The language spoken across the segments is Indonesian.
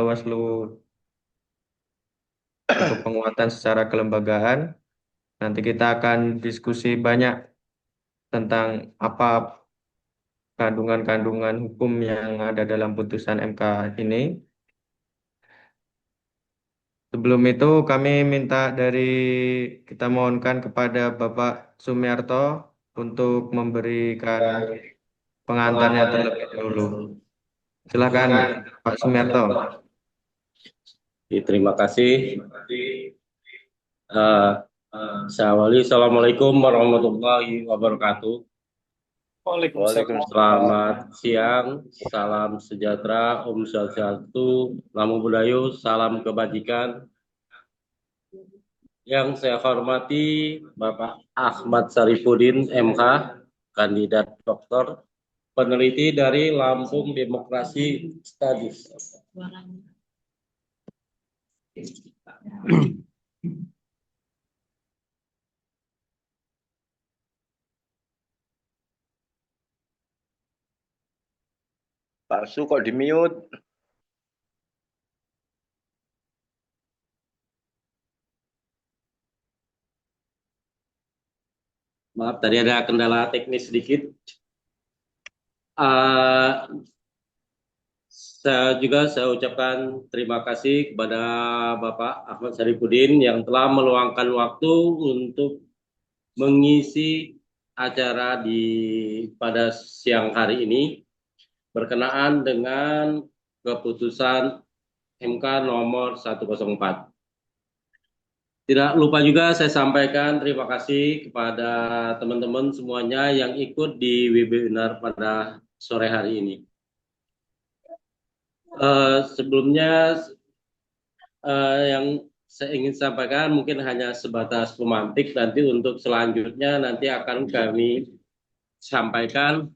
Bawaslu untuk penguatan secara kelembagaan. Nanti kita akan diskusi banyak tentang apa kandungan-kandungan hukum yang ada dalam putusan MK ini. Sebelum itu kami minta kita mohonkan kepada Bapak Sumiarto untuk memberikan pengantarnya terlebih dahulu. Silakan Pak Sumiarto. Terima kasih. Eh, saya awali. Assalamualaikum warahmatullahi wabarakatuh. Waalaikumsalam. Selamat siang, salam sejahtera, Om Swastiastu, Namo Buddhaya, salam kebajikan. Yang saya hormati Bapak Ahmad Sarifudin, MH, kandidat doktor, peneliti dari Lampung Demokrasi Studies. Palsu kok di mute. Maaf, tadi ada kendala teknis sedikit. Eh, saya ucapkan terima kasih kepada Bapak Ahmad Sarifudin yang telah meluangkan waktu untuk mengisi acara pada siang hari ini berkenaan dengan keputusan MK nomor 104. Tidak lupa juga saya sampaikan terima kasih kepada teman-teman semuanya yang ikut di webinar pada sore hari ini. Sebelumnya yang saya ingin sampaikan mungkin hanya sebatas pemantik, nanti untuk selanjutnya nanti akan kami sampaikan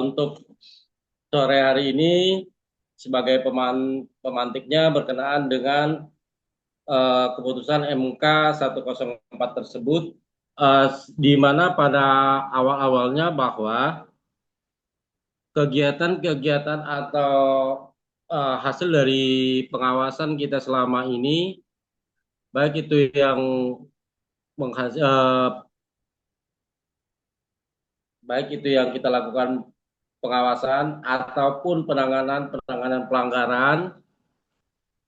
untuk sore hari ini sebagai pemantiknya berkenaan dengan keputusan MK 104 tersebut, di mana pada awal-awalnya bahwa kegiatan-kegiatan atau hasil dari pengawasan kita selama ini, baik itu yang kita lakukan pengawasan ataupun penanganan pelanggaran,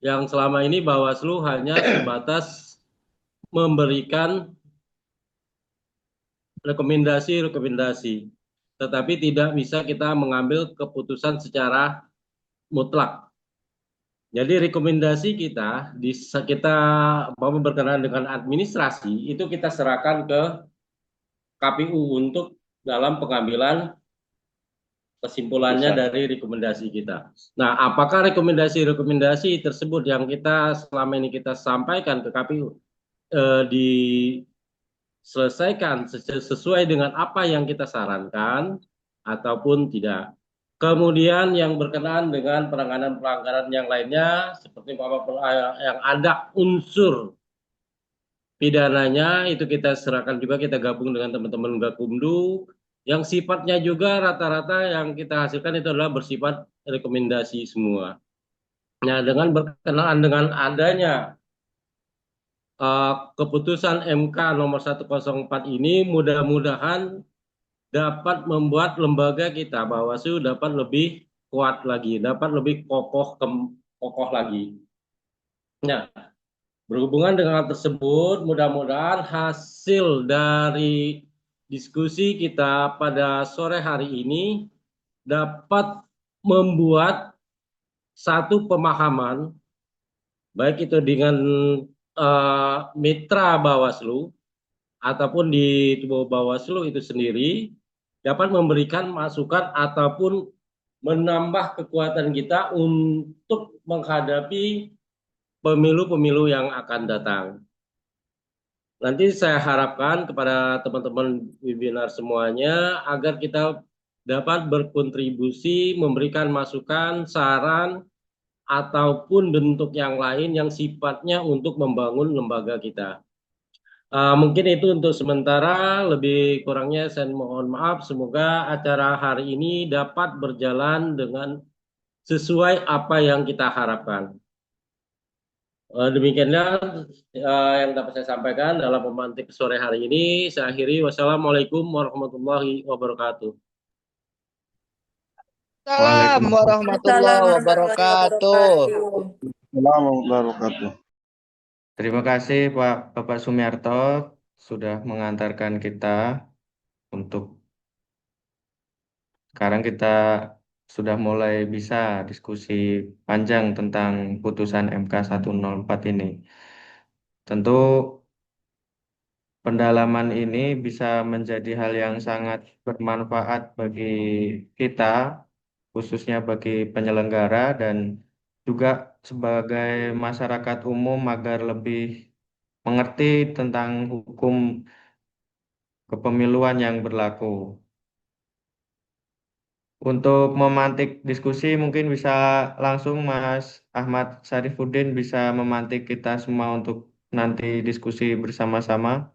yang selama ini Bawaslu hanya sebatas memberikan rekomendasi, tetapi tidak bisa kita mengambil keputusan secara mutlak. Jadi rekomendasi kita mau berkenaan dengan administrasi itu kita serahkan ke KPU untuk dalam pengambilan kesimpulannya dari rekomendasi kita. Nah, apakah rekomendasi tersebut yang selama ini kita sampaikan ke KPU diselesaikan sesuai dengan apa yang kita sarankan ataupun tidak? Kemudian yang berkenaan dengan penanganan pelanggaran yang lainnya, seperti yang ada unsur pidananya, itu kita serahkan juga, kita gabung dengan teman-teman Gakumdu, yang sifatnya juga rata-rata yang kita hasilkan itu adalah bersifat rekomendasi semua. Nah, dengan berkenaan dengan adanya keputusan MK nomor 104 ini, mudah-mudahan dapat membuat lembaga kita Bawaslu dapat lebih kuat lagi, dapat lebih kokoh lagi. Nah, berhubungan dengan hal tersebut, mudah-mudahan hasil dari diskusi kita pada sore hari ini dapat membuat satu pemahaman, baik itu dengan mitra Bawaslu ataupun di tubuh Bawaslu itu sendiri, dapat memberikan masukan ataupun menambah kekuatan kita untuk menghadapi pemilu-pemilu yang akan datang. Nanti saya harapkan kepada teman-teman webinar semuanya agar kita dapat berkontribusi, memberikan masukan, saran, ataupun bentuk yang lain yang sifatnya untuk membangun lembaga kita. Mungkin itu untuk sementara, lebih kurangnya saya mohon maaf. Semoga acara hari ini dapat berjalan dengan sesuai apa yang kita harapkan. Demikianlah yang dapat saya sampaikan dalam pemantik sore hari ini. Saya akhiri. Wassalamualaikum warahmatullahi wabarakatuh. Salam Waalaikumsalam. warahmatullahi Assalamualaikum warahmatullahi wabarakatuh. wabarakatuh. Assalamualaikum warahmatullahi wabarakatuh. Terima kasih Pak Bapak Sumiarto sudah mengantarkan kita untuk sekarang kita sudah mulai bisa diskusi panjang tentang putusan MK 104 ini. Tentu pendalaman ini bisa menjadi hal yang sangat bermanfaat bagi kita, khususnya bagi penyelenggara dan juga sebagai masyarakat umum agar lebih mengerti tentang hukum kepemiluan yang berlaku. Untuk memantik diskusi mungkin bisa langsung Mas Ahmad Syarifuddin bisa memantik kita semua untuk nanti diskusi bersama-sama.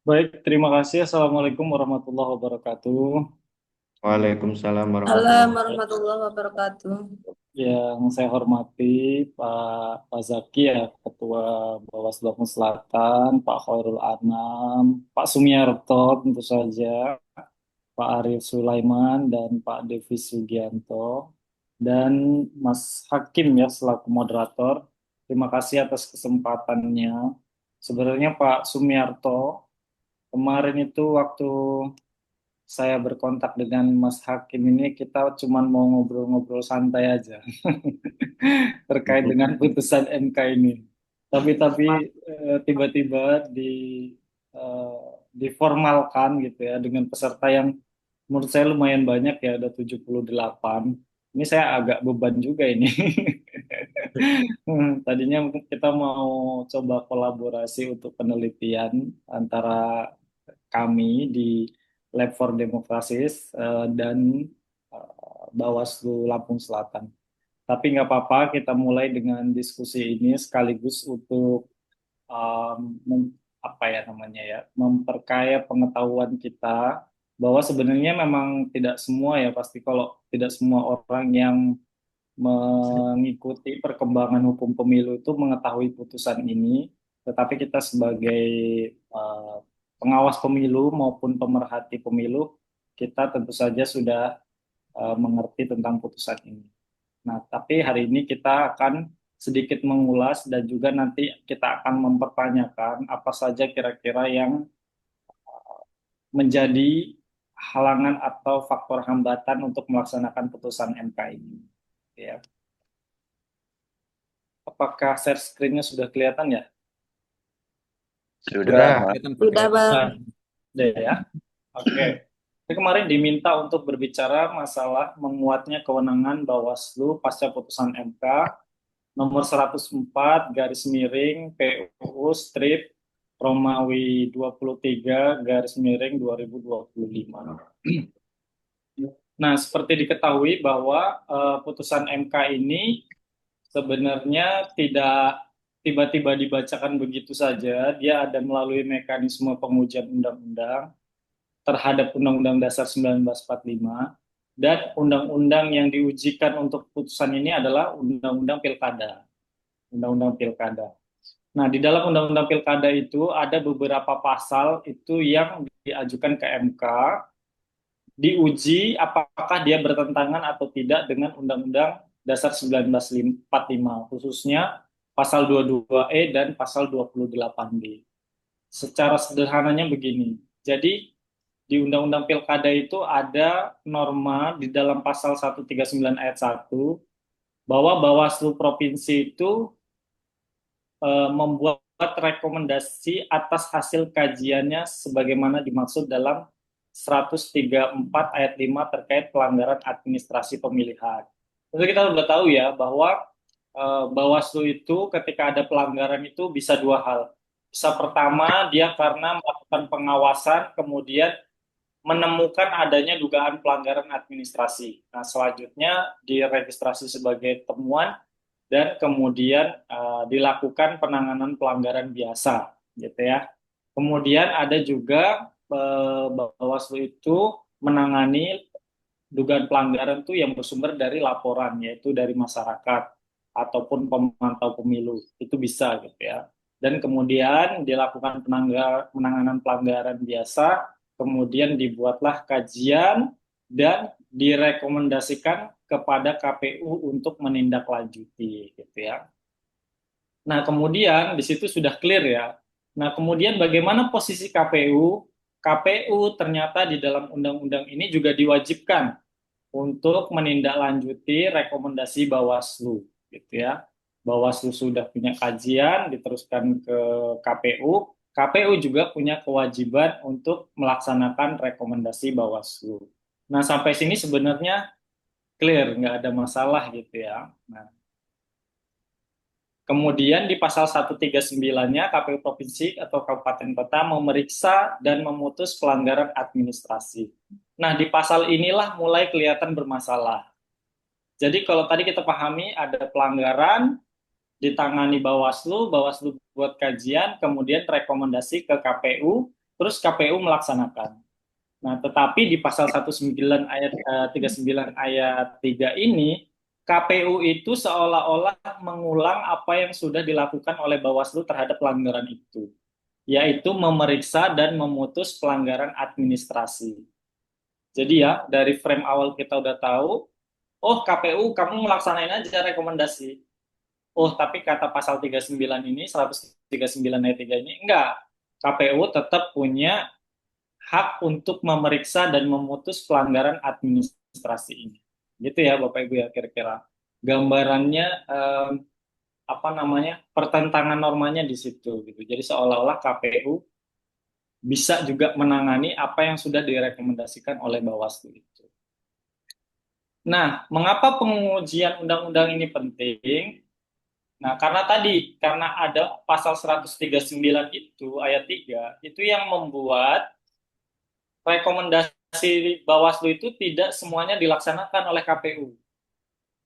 Baik, terima kasih. Assalamualaikum warahmatullahi wabarakatuh. Waalaikumsalam Salam warahmatullahi warahmatullahi wabarakatuh. Yang saya hormati Pak Zaki ya, Ketua Bawaslu Lampung Selatan, Pak Khairul Anam, Pak Sumiarto tentu saja, Pak Arief Sulaiman, dan Pak Devi Sugianto, dan Mas Hakim ya selaku moderator. Terima kasih atas kesempatannya. Sebenarnya Pak Sumiarto, kemarin itu waktu saya berkontak dengan Mas Hakim ini kita cuma mau ngobrol-ngobrol santai aja terkait dengan putusan MK ini. Tapi tiba-tiba eh, diformalkan gitu ya dengan peserta yang menurut saya lumayan banyak ya, ada 78. Ini saya agak beban juga ini. Tadinya mungkin kita mau coba kolaborasi untuk penelitian antara kami di Lab for Democracies dan Bawaslu Lampung Selatan. Tapi nggak apa-apa, kita mulai dengan diskusi ini sekaligus untuk apa ya namanya ya, memperkaya pengetahuan kita bahwa sebenarnya memang tidak semua ya, pasti kalau tidak semua orang yang mengikuti perkembangan hukum pemilu itu mengetahui putusan ini, tetapi kita sebagai uh, pengawas pemilu maupun pemerhati pemilu, kita tentu saja sudah mengerti tentang putusan ini. Nah, tapi hari ini kita akan sedikit mengulas dan juga nanti kita akan mempertanyakan apa saja kira-kira yang menjadi halangan atau faktor hambatan untuk melaksanakan putusan MK ini. Ya. Apakah share screen-nya sudah kelihatan ya? Sudah, Mas. Sudah Bang. Sudah ya. Oke. Jadi kemarin diminta untuk berbicara masalah menguatnya kewenangan Bawaslu pasca putusan MK nomor 104 garis miring PUU strip Romawi 23 garis miring 2025. Nah, seperti diketahui bahwa putusan MK ini sebenarnya tidak tiba-tiba dibacakan begitu saja. Dia ada melalui mekanisme pengujian undang-undang terhadap Undang-Undang Dasar 1945, dan undang-undang yang diujikan untuk putusan ini adalah Undang-Undang Pilkada. Undang-Undang Pilkada. Nah, di dalam Undang-Undang Pilkada itu ada beberapa pasal itu yang diajukan ke MK, diuji apakah dia bertentangan atau tidak dengan Undang-Undang Dasar 1945, khususnya pasal 22E dan pasal 28B. Secara sederhananya begini, jadi di Undang-Undang Pilkada itu ada norma di dalam pasal 139 ayat 1 bahwa Bawaslu Provinsi itu membuat rekomendasi atas hasil kajiannya sebagaimana dimaksud dalam 134 ayat 5 terkait pelanggaran administrasi pemilihan. Tentu kita sudah tahu ya bahwa Bawaslu itu ketika ada pelanggaran itu bisa dua hal. Bisa pertama dia karena melakukan pengawasan kemudian menemukan adanya dugaan pelanggaran administrasi. Nah, selanjutnya diregistrasi sebagai temuan dan kemudian dilakukan penanganan pelanggaran biasa, gitu ya. Kemudian ada juga Bawaslu itu menangani dugaan pelanggaran itu yang bersumber dari laporan, yaitu dari masyarakat ataupun pemantau pemilu, itu bisa gitu ya. Dan kemudian dilakukan penanganan pelanggaran biasa, kemudian dibuatlah kajian dan direkomendasikan kepada KPU untuk menindaklanjuti gitu ya. Nah, kemudian di situ sudah clear ya. Nah, kemudian bagaimana posisi KPU? KPU ternyata di dalam undang-undang ini juga diwajibkan untuk menindaklanjuti rekomendasi Bawaslu, gitu ya. Bawaslu sudah punya kajian, diteruskan ke KPU. KPU juga punya kewajiban untuk melaksanakan rekomendasi Bawaslu. Nah, sampai sini sebenarnya clear, nggak ada masalah gitu ya. Nah, kemudian di pasal 139-nya KPU Provinsi atau Kabupaten Kota memeriksa dan memutus pelanggaran administrasi. Nah, di pasal inilah mulai kelihatan bermasalah. Jadi kalau tadi kita pahami ada pelanggaran, ditangani Bawaslu, Bawaslu buat kajian, kemudian rekomendasi ke KPU, terus KPU melaksanakan. Nah, tetapi di pasal 19 ayat 39 ayat 3 ini, KPU itu seolah-olah mengulang apa yang sudah dilakukan oleh Bawaslu terhadap pelanggaran itu, yaitu memeriksa dan memutus pelanggaran administrasi. Jadi ya, dari frame awal kita udah tahu, oh KPU kamu melaksanain aja rekomendasi. Oh, tapi kata pasal 39 ini, 139 ayat 3 ini, enggak. KPU tetap punya hak untuk memeriksa dan memutus pelanggaran administrasi ini. Gitu ya Bapak Ibu ya kira-kira. Gambarannya apa namanya? Pertentangan normanya di situ gitu. Jadi seolah-olah KPU bisa juga menangani apa yang sudah direkomendasikan oleh Bawaslu itu. Nah, mengapa pengujian undang-undang ini penting? Nah, karena ada pasal 139 itu ayat 3 itu yang membuat rekomendasi Bawaslu itu tidak semuanya dilaksanakan oleh KPU.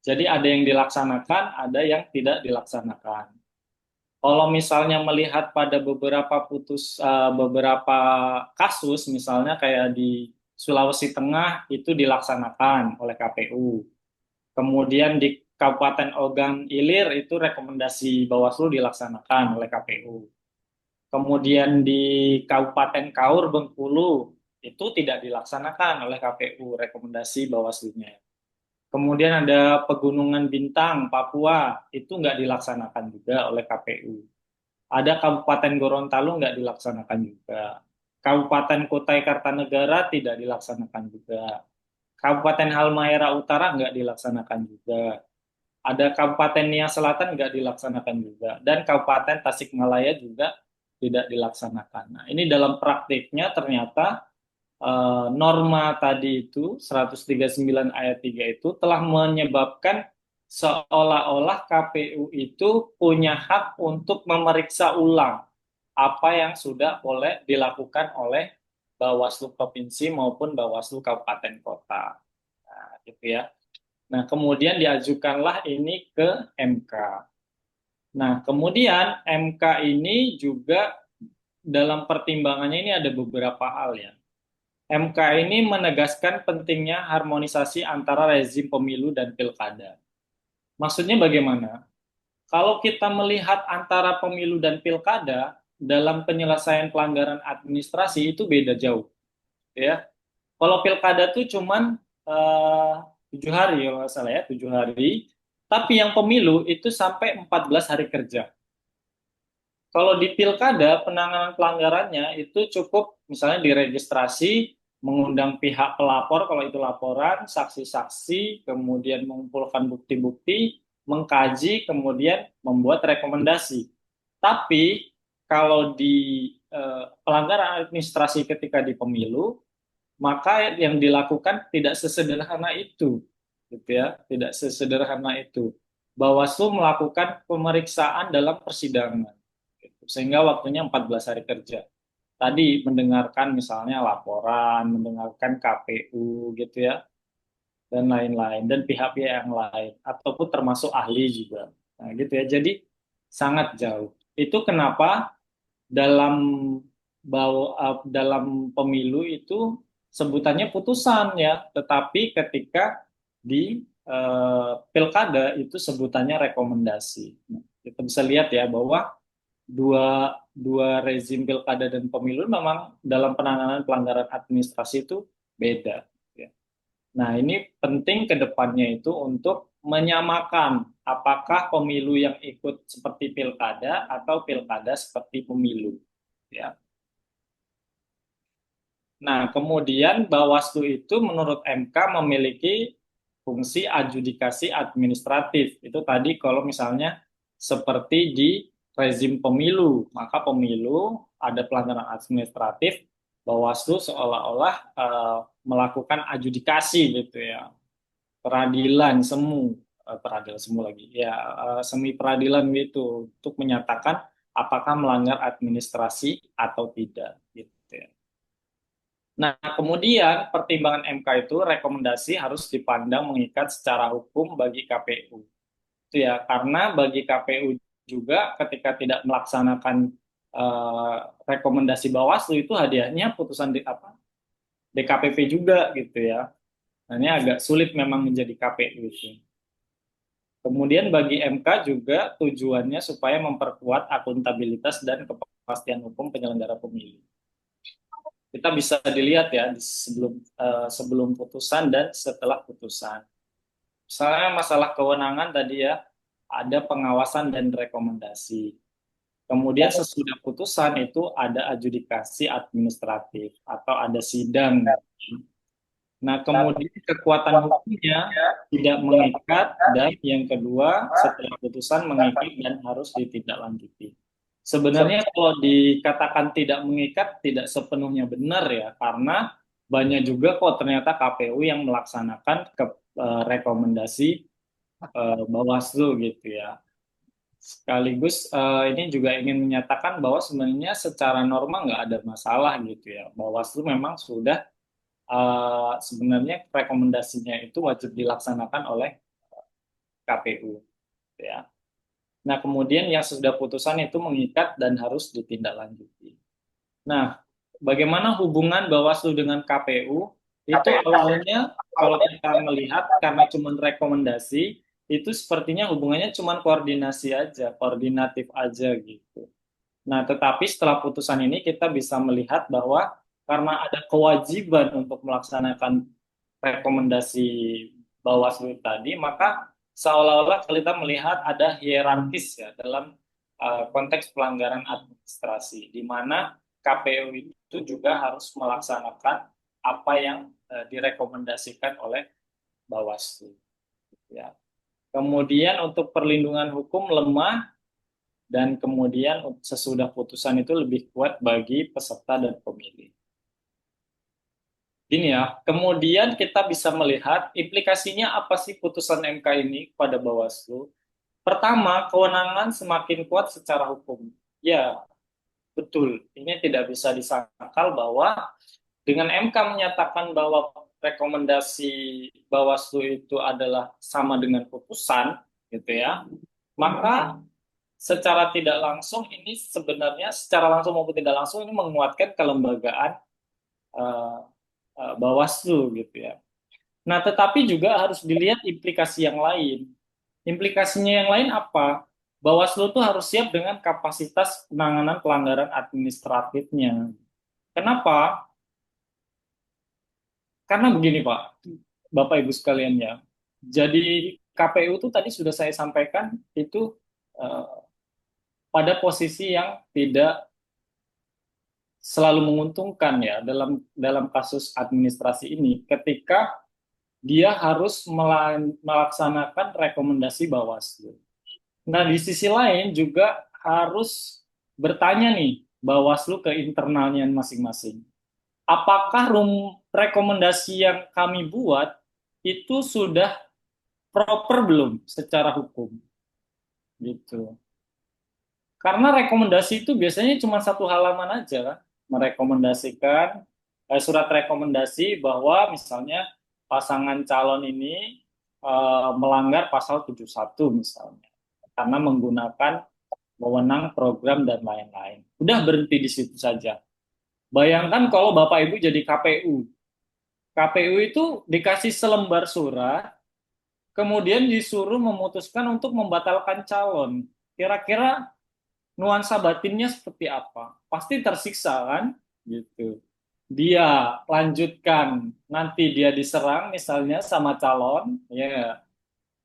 Jadi ada yang dilaksanakan, ada yang tidak dilaksanakan. Kalau misalnya melihat pada beberapa kasus, misalnya kayak di Sulawesi Tengah itu dilaksanakan oleh KPU. Kemudian di Kabupaten Ogan Ilir itu rekomendasi Bawaslu dilaksanakan oleh KPU. Kemudian di Kabupaten Kaur Bengkulu itu tidak dilaksanakan oleh KPU rekomendasi Bawaslu-nya. Kemudian ada Pegunungan Bintang, Papua, itu nggak dilaksanakan juga oleh KPU. Ada Kabupaten Gorontalo nggak dilaksanakan juga. Kabupaten Kutai Kartanegara tidak dilaksanakan juga. Kabupaten Halmahera Utara nggak dilaksanakan juga. Ada Kabupaten Nia Selatan nggak dilaksanakan juga. Dan Kabupaten Tasikmalaya juga tidak dilaksanakan. Nah, ini dalam praktiknya ternyata norma tadi itu 139 ayat 3 itu telah menyebabkan seolah-olah KPU itu punya hak untuk memeriksa ulang apa yang sudah boleh dilakukan oleh Bawaslu Provinsi maupun Bawaslu Kabupaten Kota. Nah, gitu ya. Nah, kemudian diajukanlah ini ke MK. Nah, kemudian MK ini juga dalam pertimbangannya ini ada beberapa hal ya. MK ini menegaskan pentingnya harmonisasi antara rezim pemilu dan pilkada. Maksudnya bagaimana? Kalau kita melihat antara pemilu dan pilkada dalam penyelesaian pelanggaran administrasi itu beda jauh, ya. Kalau pilkada tuh cuman 7 hari kalau nggak salah ya, 7 hari. Tapi yang pemilu itu sampai 14 hari kerja. Kalau di pilkada, penanganan pelanggarannya itu cukup misalnya diregistrasi, mengundang pihak pelapor kalau itu laporan, saksi-saksi, kemudian mengumpulkan bukti-bukti, mengkaji, kemudian membuat rekomendasi. Tapi kalau di pelanggaran administrasi ketika di pemilu, maka yang dilakukan tidak sesederhana itu, gitu ya, tidak sesederhana itu. Bawaslu melakukan pemeriksaan dalam persidangan, gitu, sehingga waktunya 14 hari kerja. tadi mendengarkan misalnya laporan, mendengarkan KPU gitu ya, dan lain-lain, dan pihak-pihak yang lain, ataupun termasuk ahli juga. Nah, gitu ya. Jadi sangat jauh. Itu kenapa dalam dalam pemilu itu sebutannya putusan ya, tetapi ketika di pilkada itu sebutannya rekomendasi. Nah, kita bisa lihat ya bahwa dua dua rezim pilkada dan pemilu memang dalam penanganan pelanggaran administrasi itu beda. Ya. Nah, ini penting ke depannya itu untuk menyamakan apakah pemilu yang ikut seperti pilkada atau pilkada seperti pemilu. Ya. Nah, kemudian Bawaslu itu menurut MK memiliki fungsi adjudikasi administratif. Itu tadi kalau misalnya seperti di rezim pemilu, maka pemilu ada pelanggaran administratif, Bawaslu seolah-olah melakukan adjudikasi gitu ya, peradilan semu, peradilan semu lagi, ya semi peradilan gitu untuk menyatakan apakah melanggar administrasi atau tidak gitu ya. Nah, kemudian pertimbangan MK itu rekomendasi harus dipandang mengikat secara hukum bagi KPU. Itu ya, karena bagi KPU juga ketika tidak melaksanakan rekomendasi Bawaslu itu hadiahnya putusan di apa? DKPP juga gitu ya. Nah, ini agak sulit memang menjadi KPU itu. Kemudian bagi MK juga tujuannya supaya memperkuat akuntabilitas dan kepastian hukum penyelenggara pemilu. Kita bisa dilihat ya sebelum putusan dan setelah putusan. Misalnya masalah kewenangan tadi ya, ada pengawasan dan rekomendasi. Kemudian sesudah putusan itu ada adjudikasi administratif atau ada sidang. Nah, kemudian kekuatan hukumnya tidak mengikat, dan yang kedua setelah putusan mengikat dan harus ditindaklanjuti. Sebenarnya kalau dikatakan tidak mengikat tidak sepenuhnya benar ya, karena banyak juga kok ternyata KPU yang melaksanakan rekomendasi Bawaslu gitu ya. Sekaligus ini juga ingin menyatakan bahwa sebenarnya secara norma nggak ada masalah gitu ya. Bawaslu memang sudah sebenarnya rekomendasinya itu wajib dilaksanakan oleh KPU ya. Nah, kemudian yang sudah putusan itu mengikat dan harus ditindaklanjuti. Nah, bagaimana hubungan Bawaslu dengan KPU? Itu awalnya kalau kita melihat karena cuma rekomendasi, itu sepertinya hubungannya cuma koordinasi aja, koordinatif aja gitu. Nah, tetapi setelah putusan ini kita bisa melihat bahwa karena ada kewajiban untuk melaksanakan rekomendasi Bawaslu tadi, maka seolah-olah kita melihat ada hierarkis ya dalam konteks pelanggaran administrasi, di mana KPU itu juga harus melaksanakan apa yang direkomendasikan oleh Bawaslu. Ya. Kemudian untuk perlindungan hukum lemah, dan kemudian sesudah putusan itu lebih kuat bagi peserta dan pemilih. Ini ya, kemudian kita bisa melihat implikasinya apa sih putusan MK ini pada Bawaslu. Pertama, kewenangan semakin kuat secara hukum. Ya, betul. Ini tidak bisa disangkal bahwa dengan MK menyatakan bahwa rekomendasi Bawaslu itu adalah sama dengan putusan, gitu ya, maka secara tidak langsung ini sebenarnya secara langsung maupun tidak langsung ini menguatkan kelembagaan Bawaslu gitu ya. Nah, tetapi juga harus dilihat implikasi yang lain. Implikasinya yang lain apa? Bawaslu tuh harus siap dengan kapasitas penanganan pelanggaran administratifnya. Kenapa? Karena begini Pak, Bapak Ibu sekalian ya. Jadi KPU itu tadi sudah saya sampaikan itu pada posisi yang tidak selalu menguntungkan ya dalam kasus administrasi ini, ketika dia harus melaksanakan rekomendasi Bawaslu. Nah, di sisi lain juga harus bertanya nih Bawaslu ke internalnya masing-masing. Apakah rekomendasi yang kami buat itu sudah proper belum secara hukum? Gitu. Karena rekomendasi itu biasanya cuma satu halaman aja kan. merekomendasikan surat rekomendasi bahwa misalnya pasangan calon ini melanggar pasal 71 misalnya karena menggunakan wewenang program dan lain-lain. Udah berhenti di situ saja. Bayangkan kalau Bapak Ibu jadi KPU. KPU itu dikasih selembar surat, kemudian disuruh memutuskan untuk membatalkan calon. Kira-kira nuansa batinnya seperti apa? Pasti tersiksa kan? Gitu. Dia lanjutkan, nanti dia diserang misalnya sama calon, ya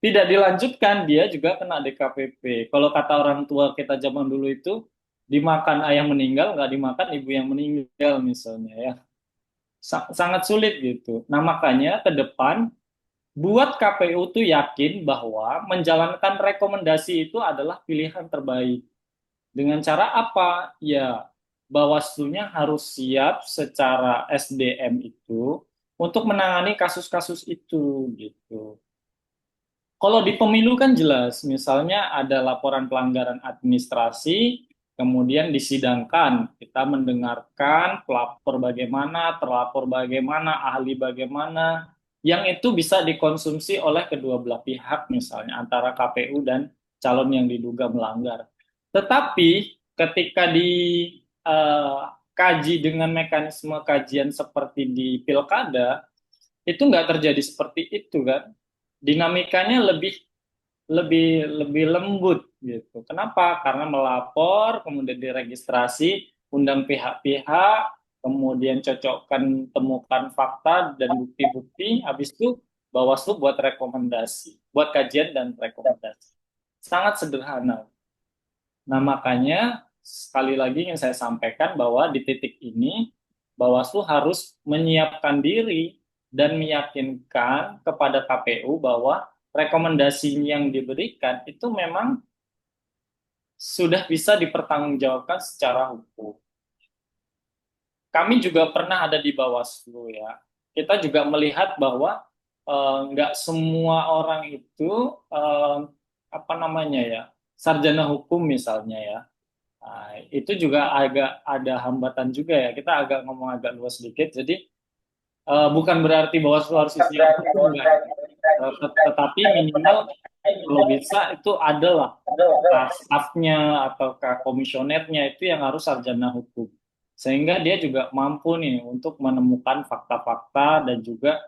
tidak dilanjutkan, dia juga kena DKPP. Kalau kata orang tua kita zaman dulu itu, dimakan ayah meninggal, nggak dimakan ibu yang meninggal misalnya ya. Sangat sulit gitu. Nah makanya ke depan, buat KPU tuh yakin bahwa menjalankan rekomendasi itu adalah pilihan terbaik. Dengan cara apa? Ya, Bawaslu-nya harus siap secara SDM itu untuk menangani kasus-kasus itu gitu. Kalau di pemilu kan jelas, misalnya ada laporan pelanggaran administrasi, kemudian disidangkan, kita mendengarkan pelapor bagaimana, terlapor bagaimana, ahli bagaimana, yang itu bisa dikonsumsi oleh kedua belah pihak misalnya, antara KPU dan calon yang diduga melanggar. Tetapi ketika dikaji dengan mekanisme kajian seperti di pilkada, itu nggak terjadi seperti itu kan, dinamikanya lebih lebih lebih lembut gitu. Kenapa? Karena melapor, kemudian diregistrasi, undang pihak-pihak, kemudian cocokkan, temukan fakta dan bukti-bukti, habis itu Bawaslu buat rekomendasi, buat kajian dan rekomendasi. Sangat sederhana. Nah, makanya sekali lagi yang saya sampaikan bahwa di titik ini Bawaslu harus menyiapkan diri dan meyakinkan kepada KPU bahwa rekomendasi yang diberikan itu memang sudah bisa dipertanggungjawabkan secara hukum. Kami juga pernah ada di Bawaslu ya. Kita juga melihat bahwa nggak semua orang itu apa namanya ya, sarjana hukum misalnya ya. Nah, itu juga agak ada hambatan juga ya. Kita agak ngomong agak luas sedikit. Jadi bukan berarti Bawaslu harus isinya hukum enggak. Tetapi minimal kalau bisa itu adalah stafnya atau komisionernya itu yang harus sarjana hukum. Sehingga dia juga mampu nih untuk menemukan fakta-fakta dan juga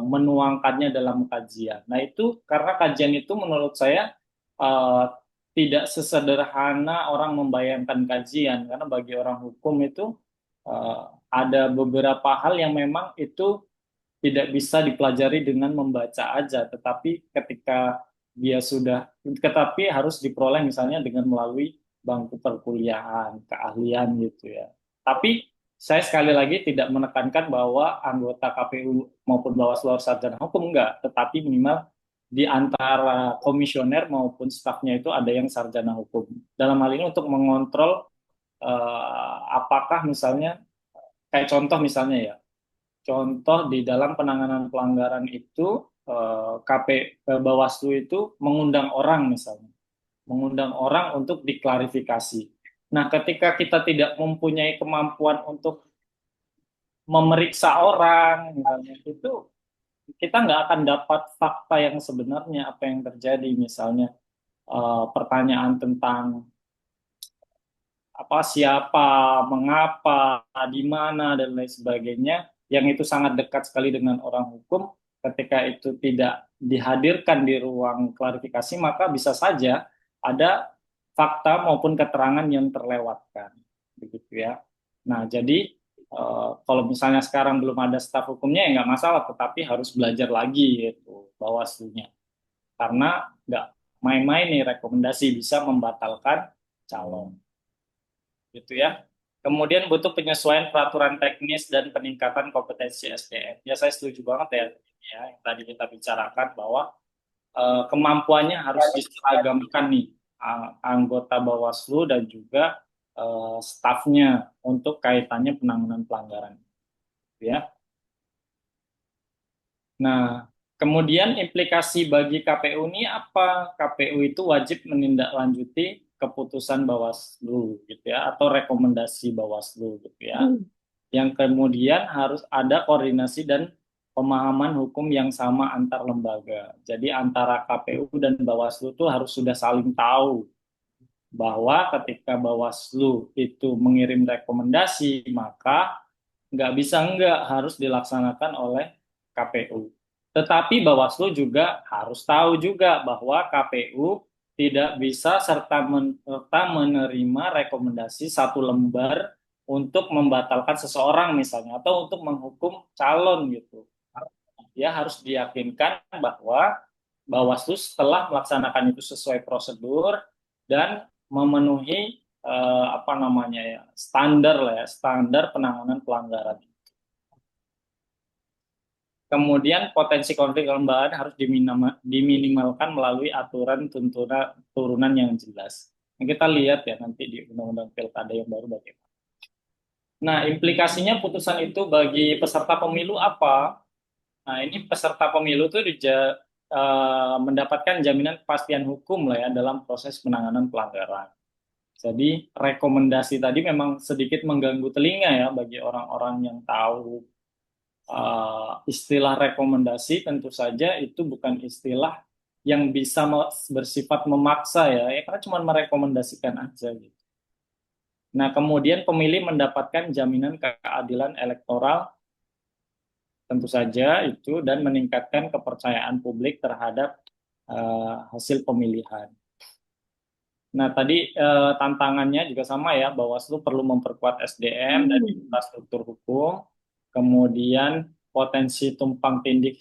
menuangkannya dalam kajian. Nah itu karena kajian itu menurut saya uh, tidak sesederhana orang membayangkan kajian. Karena bagi orang hukum itu ada beberapa hal yang memang itu tidak bisa dipelajari dengan membaca aja, tetapi ketika dia sudah, tetapi harus diperoleh misalnya dengan melalui bangku perkuliahan, keahlian gitu ya. Tapi saya sekali lagi tidak menekankan bahwa anggota KPU maupun Bawaslu harus sarjana hukum, enggak, tetapi minimal di antara komisioner maupun stafnya itu ada yang sarjana hukum. Dalam hal ini untuk mengontrol apakah misalnya, kayak contoh misalnya ya, contoh di dalam penanganan pelanggaran itu Bawaslu itu mengundang orang misalnya, mengundang orang untuk diklarifikasi. Nah, ketika kita tidak mempunyai kemampuan untuk memeriksa orang, misalnya, itu kita nggak akan dapat fakta yang sebenarnya apa yang terjadi. Misalnya pertanyaan tentang apa, siapa, mengapa, di mana dan lain sebagainya, yang itu sangat dekat sekali dengan orang hukum, ketika itu tidak dihadirkan di ruang klarifikasi, maka bisa saja ada fakta maupun keterangan yang terlewatkan, begitu ya. Nah, jadi kalau misalnya sekarang belum ada staf hukumnya ya nggak masalah, tetapi harus belajar lagi itu Bawaslu-nya, karena nggak main-main nih rekomendasi bisa membatalkan calon gitu ya. Kemudian butuh penyesuaian peraturan teknis dan peningkatan kompetensi SDM. Ya saya setuju banget ya yang tadi kita bicarakan bahwa kemampuannya harus diseragamkan nih anggota Bawaslu dan juga stafnya untuk kaitannya penanganan pelanggaran. Ya. Nah, kemudian implikasi bagi KPU ini apa? KPU itu wajib menindaklanjuti keputusan Bawaslu gitu ya, atau rekomendasi Bawaslu gitu ya. Yang kemudian harus ada koordinasi dan pemahaman hukum yang sama antar lembaga. Jadi antara KPU dan Bawaslu itu harus sudah saling tahu bahwa ketika Bawaslu itu mengirim rekomendasi, maka nggak bisa nggak harus dilaksanakan oleh KPU. Tetapi Bawaslu juga harus tahu juga bahwa KPU tidak bisa serta menerima rekomendasi satu lembar untuk membatalkan seseorang misalnya atau untuk menghukum calon gitu. Ya harus diyakinkan bahwa Bawaslu setelah melaksanakan itu sesuai prosedur dan memenuhi apa namanya ya standar lah ya, standar penanganan pelanggaran. Kemudian potensi konflik kelembagaan harus diminimalkan melalui aturan turunan yang jelas. Nah, kita lihat ya nanti di Undang-Undang Pilkada yang baru bagaimana. Nah, implikasinya putusan itu bagi peserta pemilu apa? Nah, ini peserta pemilu itu mendapatkan jaminan kepastian hukum lah ya dalam proses penanganan pelanggaran. Jadi rekomendasi tadi memang sedikit mengganggu telinga ya bagi orang-orang yang tahu istilah rekomendasi. Tentu saja itu bukan istilah yang bisa bersifat memaksa ya karena cuma merekomendasikan aja gitu. Nah, kemudian pemilih mendapatkan jaminan keadilan elektoral tentu saja itu dan meningkatkan kepercayaan publik terhadap hasil pemilihan. Nah, tadi tantangannya juga sama ya, Bawaslu perlu memperkuat SDM dan infrastruktur hukum, kemudian potensi tumpang tindih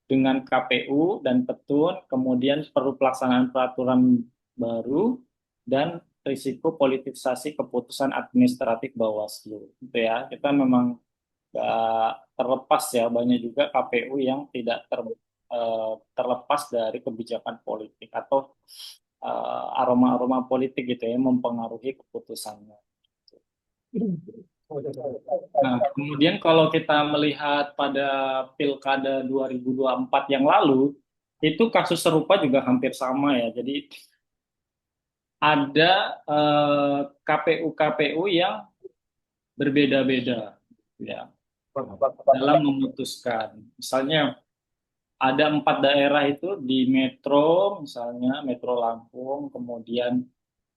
dengan KPU dan Petun, kemudian perlu pelaksanaan peraturan baru, dan risiko politisasi keputusan administratif Bawaslu. Gitu ya, kita memang nggak terlepas ya, banyak juga KPU yang tidak terlepas dari kebijakan politik atau aroma-aroma politik gitu ya mempengaruhi keputusannya. Nah, kemudian kalau kita melihat pada Pilkada 2024 yang lalu, itu kasus serupa juga hampir sama ya. Jadi ada KPU-KPU yang berbeda-beda ya dalam memutuskan. Misalnya ada 4 daerah itu di Metro, misalnya Metro Lampung, kemudian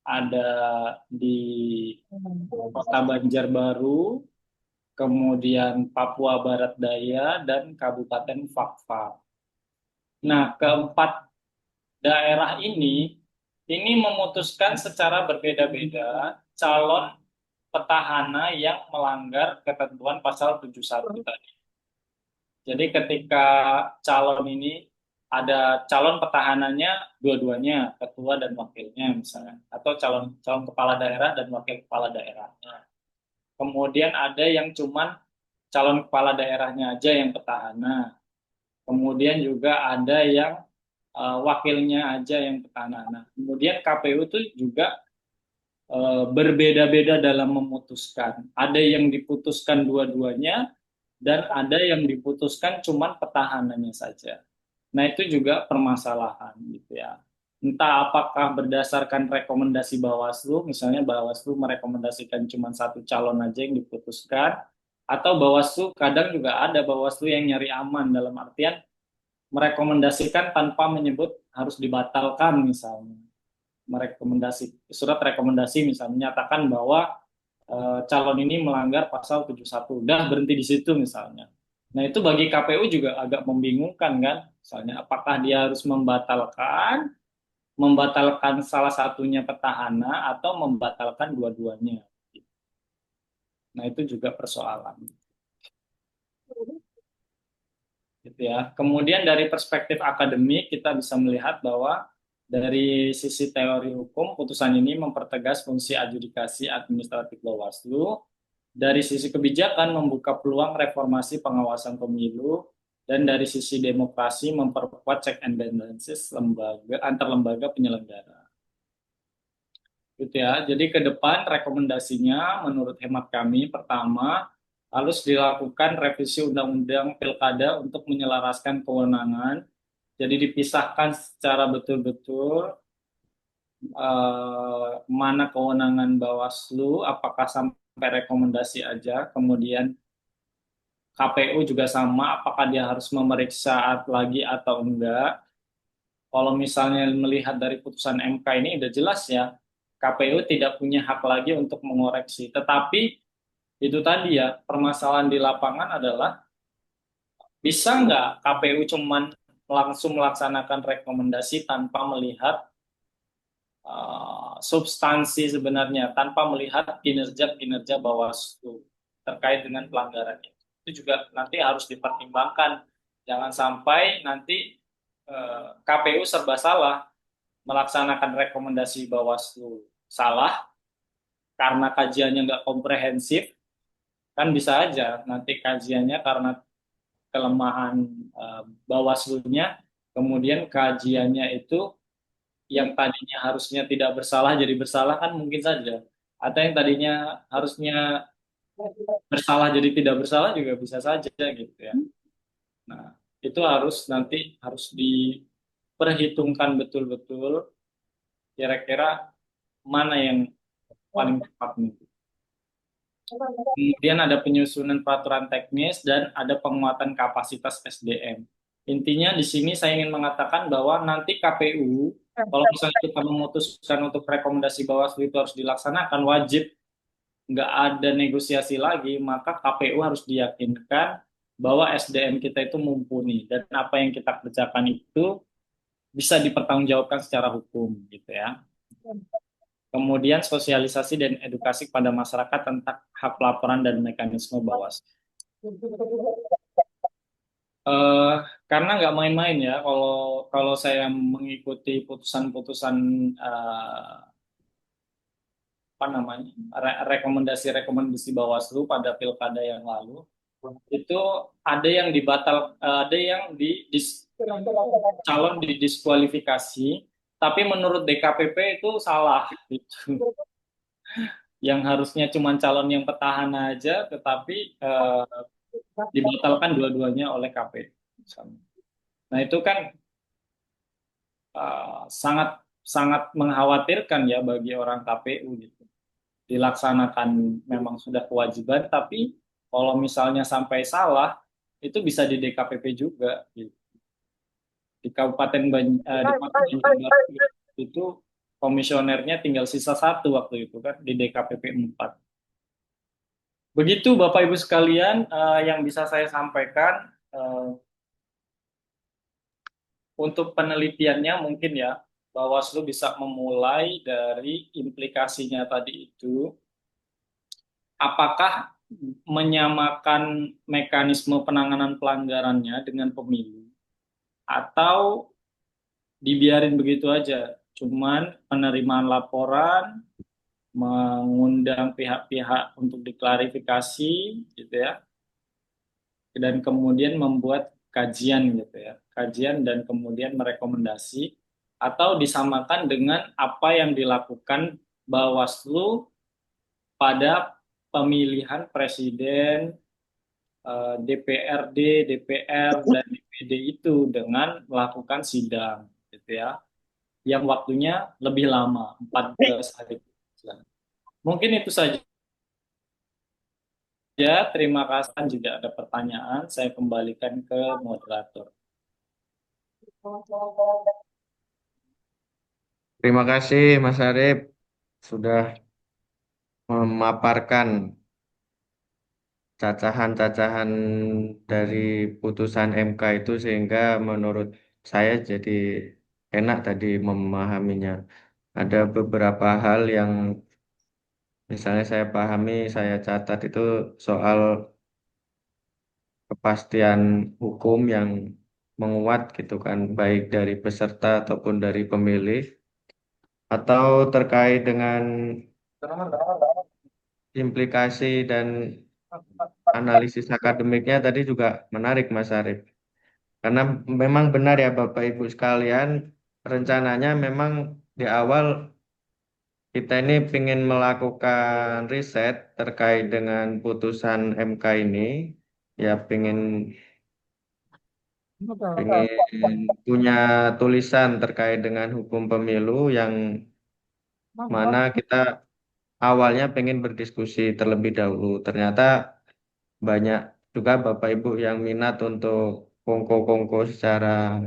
ada di Kota Banjarbaru, kemudian Papua Barat Daya, dan Kabupaten Fakfak. Nah, keempat daerah ini memutuskan secara berbeda-beda calon petahana yang melanggar ketentuan pasal 71 tadi. Jadi ketika calon ini ada calon petahananya dua-duanya, ketua dan wakilnya misalnya, atau calon kepala daerah dan wakil kepala daerahnya. Kemudian ada yang cuman calon kepala daerahnya aja yang petahana. Kemudian juga ada yang wakilnya aja yang petahana. Nah, kemudian KPU itu juga berbeda-beda dalam memutuskan. Ada yang diputuskan dua-duanya dan ada yang diputuskan cuman petahananya saja. Nah, itu juga permasalahan gitu ya. Entah apakah berdasarkan rekomendasi Bawaslu, misalnya Bawaslu merekomendasikan cuma satu calon aja yang diputuskan, atau Bawaslu kadang juga ada Bawaslu yang nyari aman dalam artian merekomendasikan tanpa menyebut harus dibatalkan misalnya. Surat rekomendasi misalnya menyatakan bahwa calon ini melanggar pasal 71, udah berhenti di situ misalnya. Nah, itu bagi KPU juga agak membingungkan kan, misalnya apakah dia harus membatalkan salah satunya petahana atau membatalkan dua-duanya. Nah, itu juga persoalan. Gitu ya. Kemudian dari perspektif akademik kita bisa melihat bahwa dari sisi teori hukum, putusan ini mempertegas fungsi adjudikasi administratif Bawaslu. Dari sisi kebijakan, membuka peluang reformasi pengawasan pemilu. Dan dari sisi demokrasi, memperkuat check and balances antar lembaga penyelenggara. Gitu ya. Jadi ke depan rekomendasinya menurut hemat kami, pertama, harus dilakukan revisi Undang-Undang Pilkada untuk menyelaraskan kewenangan. Jadi dipisahkan secara betul-betul mana kewenangan Bawaslu, apakah sampai rekomendasi aja, kemudian KPU juga sama, apakah dia harus memeriksa lagi atau enggak. Kalau misalnya melihat dari putusan MK ini udah jelas ya, KPU tidak punya hak lagi untuk mengoreksi. Tetapi itu tadi ya, permasalahan di lapangan adalah bisa nggak KPU cuman langsung melaksanakan rekomendasi tanpa melihat substansi sebenarnya, tanpa melihat kinerja-kinerja Bawaslu terkait dengan pelanggaran itu. Itu juga nanti harus dipertimbangkan. Jangan sampai nanti KPU serba salah melaksanakan rekomendasi Bawaslu salah karena kajiannya nggak komprehensif, kan bisa aja nanti kajiannya karena kelemahan Bawaslu-nya, kemudian kajiannya itu yang tadinya harusnya tidak bersalah jadi bersalah, kan mungkin saja. Atau yang tadinya harusnya bersalah jadi tidak bersalah juga bisa saja gitu ya. Nah, itu harus diperhitungkan betul-betul kira-kira mana yang paling tepat nih. Kemudian ada penyusunan peraturan teknis dan ada penguatan kapasitas SDM. Intinya di sini saya ingin mengatakan bahwa nanti KPU, kalau misalnya kita memutuskan untuk rekomendasi Bawaslu itu harus dilaksanakan, wajib, nggak ada negosiasi lagi, maka KPU harus diyakinkan bahwa SDM kita itu mumpuni dan apa yang kita kerjakan itu bisa dipertanggungjawabkan secara hukum gitu ya. Kemudian sosialisasi dan edukasi kepada masyarakat tentang hak laporan dan mekanisme Bawaslu. Karena nggak main-main ya, kalau kalau saya mengikuti putusan-putusan apa namanya rekomendasi-rekomendasi Bawaslu pada pilkada yang lalu, itu ada yang ada yang calon didiskualifikasi, tapi menurut DKPP itu salah gitu. Yang harusnya cuma calon yang petahana aja, tetapi dibatalkan dua-duanya oleh KPU. Nah itu kan sangat sangat mengkhawatirkan ya bagi orang KPU gitu. Dilaksanakan memang sudah kewajiban, tapi kalau misalnya sampai salah itu bisa di DKPP juga gitu. Di Kabupaten Banjar itu komisionernya tinggal sisa satu waktu itu kan di DKPP 4. Begitu Bapak Ibu sekalian yang bisa saya sampaikan untuk penelitiannya mungkin ya Bawaslu bisa memulai dari implikasinya tadi itu, apakah menyamakan mekanisme penanganan pelanggarannya dengan pemilu atau dibiarin begitu aja, cuman penerimaan laporan, mengundang pihak-pihak untuk diklarifikasi gitu ya, dan kemudian membuat kajian gitu ya, kajian dan kemudian merekomendasi, atau disamakan dengan apa yang dilakukan Bawaslu pada pemilihan presiden, DPRD, DPR, dan DPD itu dengan melakukan sidang gitu ya, yang waktunya lebih lama, 14 hari. Mungkin itu saja. Terima kasih. Jika ada pertanyaan, saya kembalikan ke moderator. Terima kasih Mas Arif sudah memaparkan cacahan-cacahan dari putusan MK itu sehingga menurut saya jadi enak tadi memahaminya. Ada beberapa hal yang misalnya saya pahami, saya catat itu soal kepastian hukum yang menguat gitu kan, baik dari peserta ataupun dari pemilih, atau terkait dengan implikasi dan analisis akademiknya tadi juga menarik Mas Arif. Karena memang benar ya Bapak Ibu sekalian, rencananya memang di awal kita ini ingin melakukan riset terkait dengan putusan MK ini, ya ingin punya tulisan terkait dengan hukum pemilu yang mana kita awalnya pengen berdiskusi terlebih dahulu. Ternyata banyak juga Bapak Ibu yang minat untuk kongko-kongko secara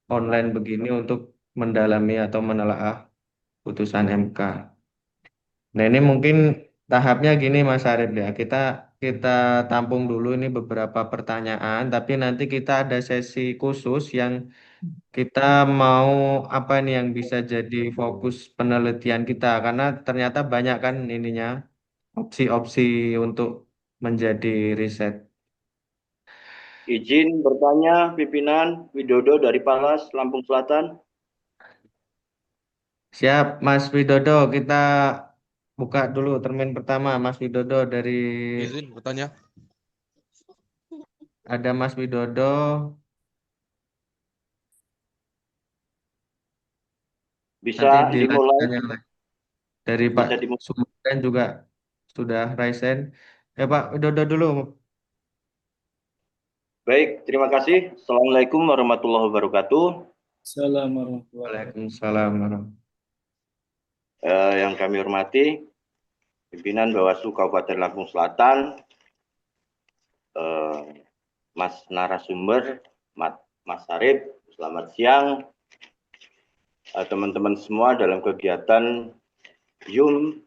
online begini untuk mendalami atau menelaah putusan MK. Nah, ini mungkin tahapnya gini Mas Arif ya. Kita tampung dulu ini beberapa pertanyaan, tapi nanti kita ada sesi khusus yang kita mau apa nih yang bisa jadi fokus penelitian kita karena ternyata banyak kan ininya opsi-opsi untuk menjadi riset. Izin bertanya, pimpinan Widodo dari Palas, Lampung Selatan. Siap, Mas Widodo, kita buka dulu termin pertama. Mas Widodo dari Izin bertanya. ada Mas Widodo, Bisa nanti dimulai, dilanjutkan yang lain. Dari Pak bisa dimulai. Sumardan juga sudah raise hand. Ya Pak Widodo dulu. Baik, terima kasih. Assalamualaikum warahmatullahi wabarakatuh. Assalamualaikum warahmatullahi wabarakatuh. Waalaikumsalam warahmatullahi Yang kami hormati, pimpinan Bawaslu Kabupaten Lampung Selatan, Mas narasumber, Mas Arif, selamat siang. Teman-teman semua dalam kegiatan Zoom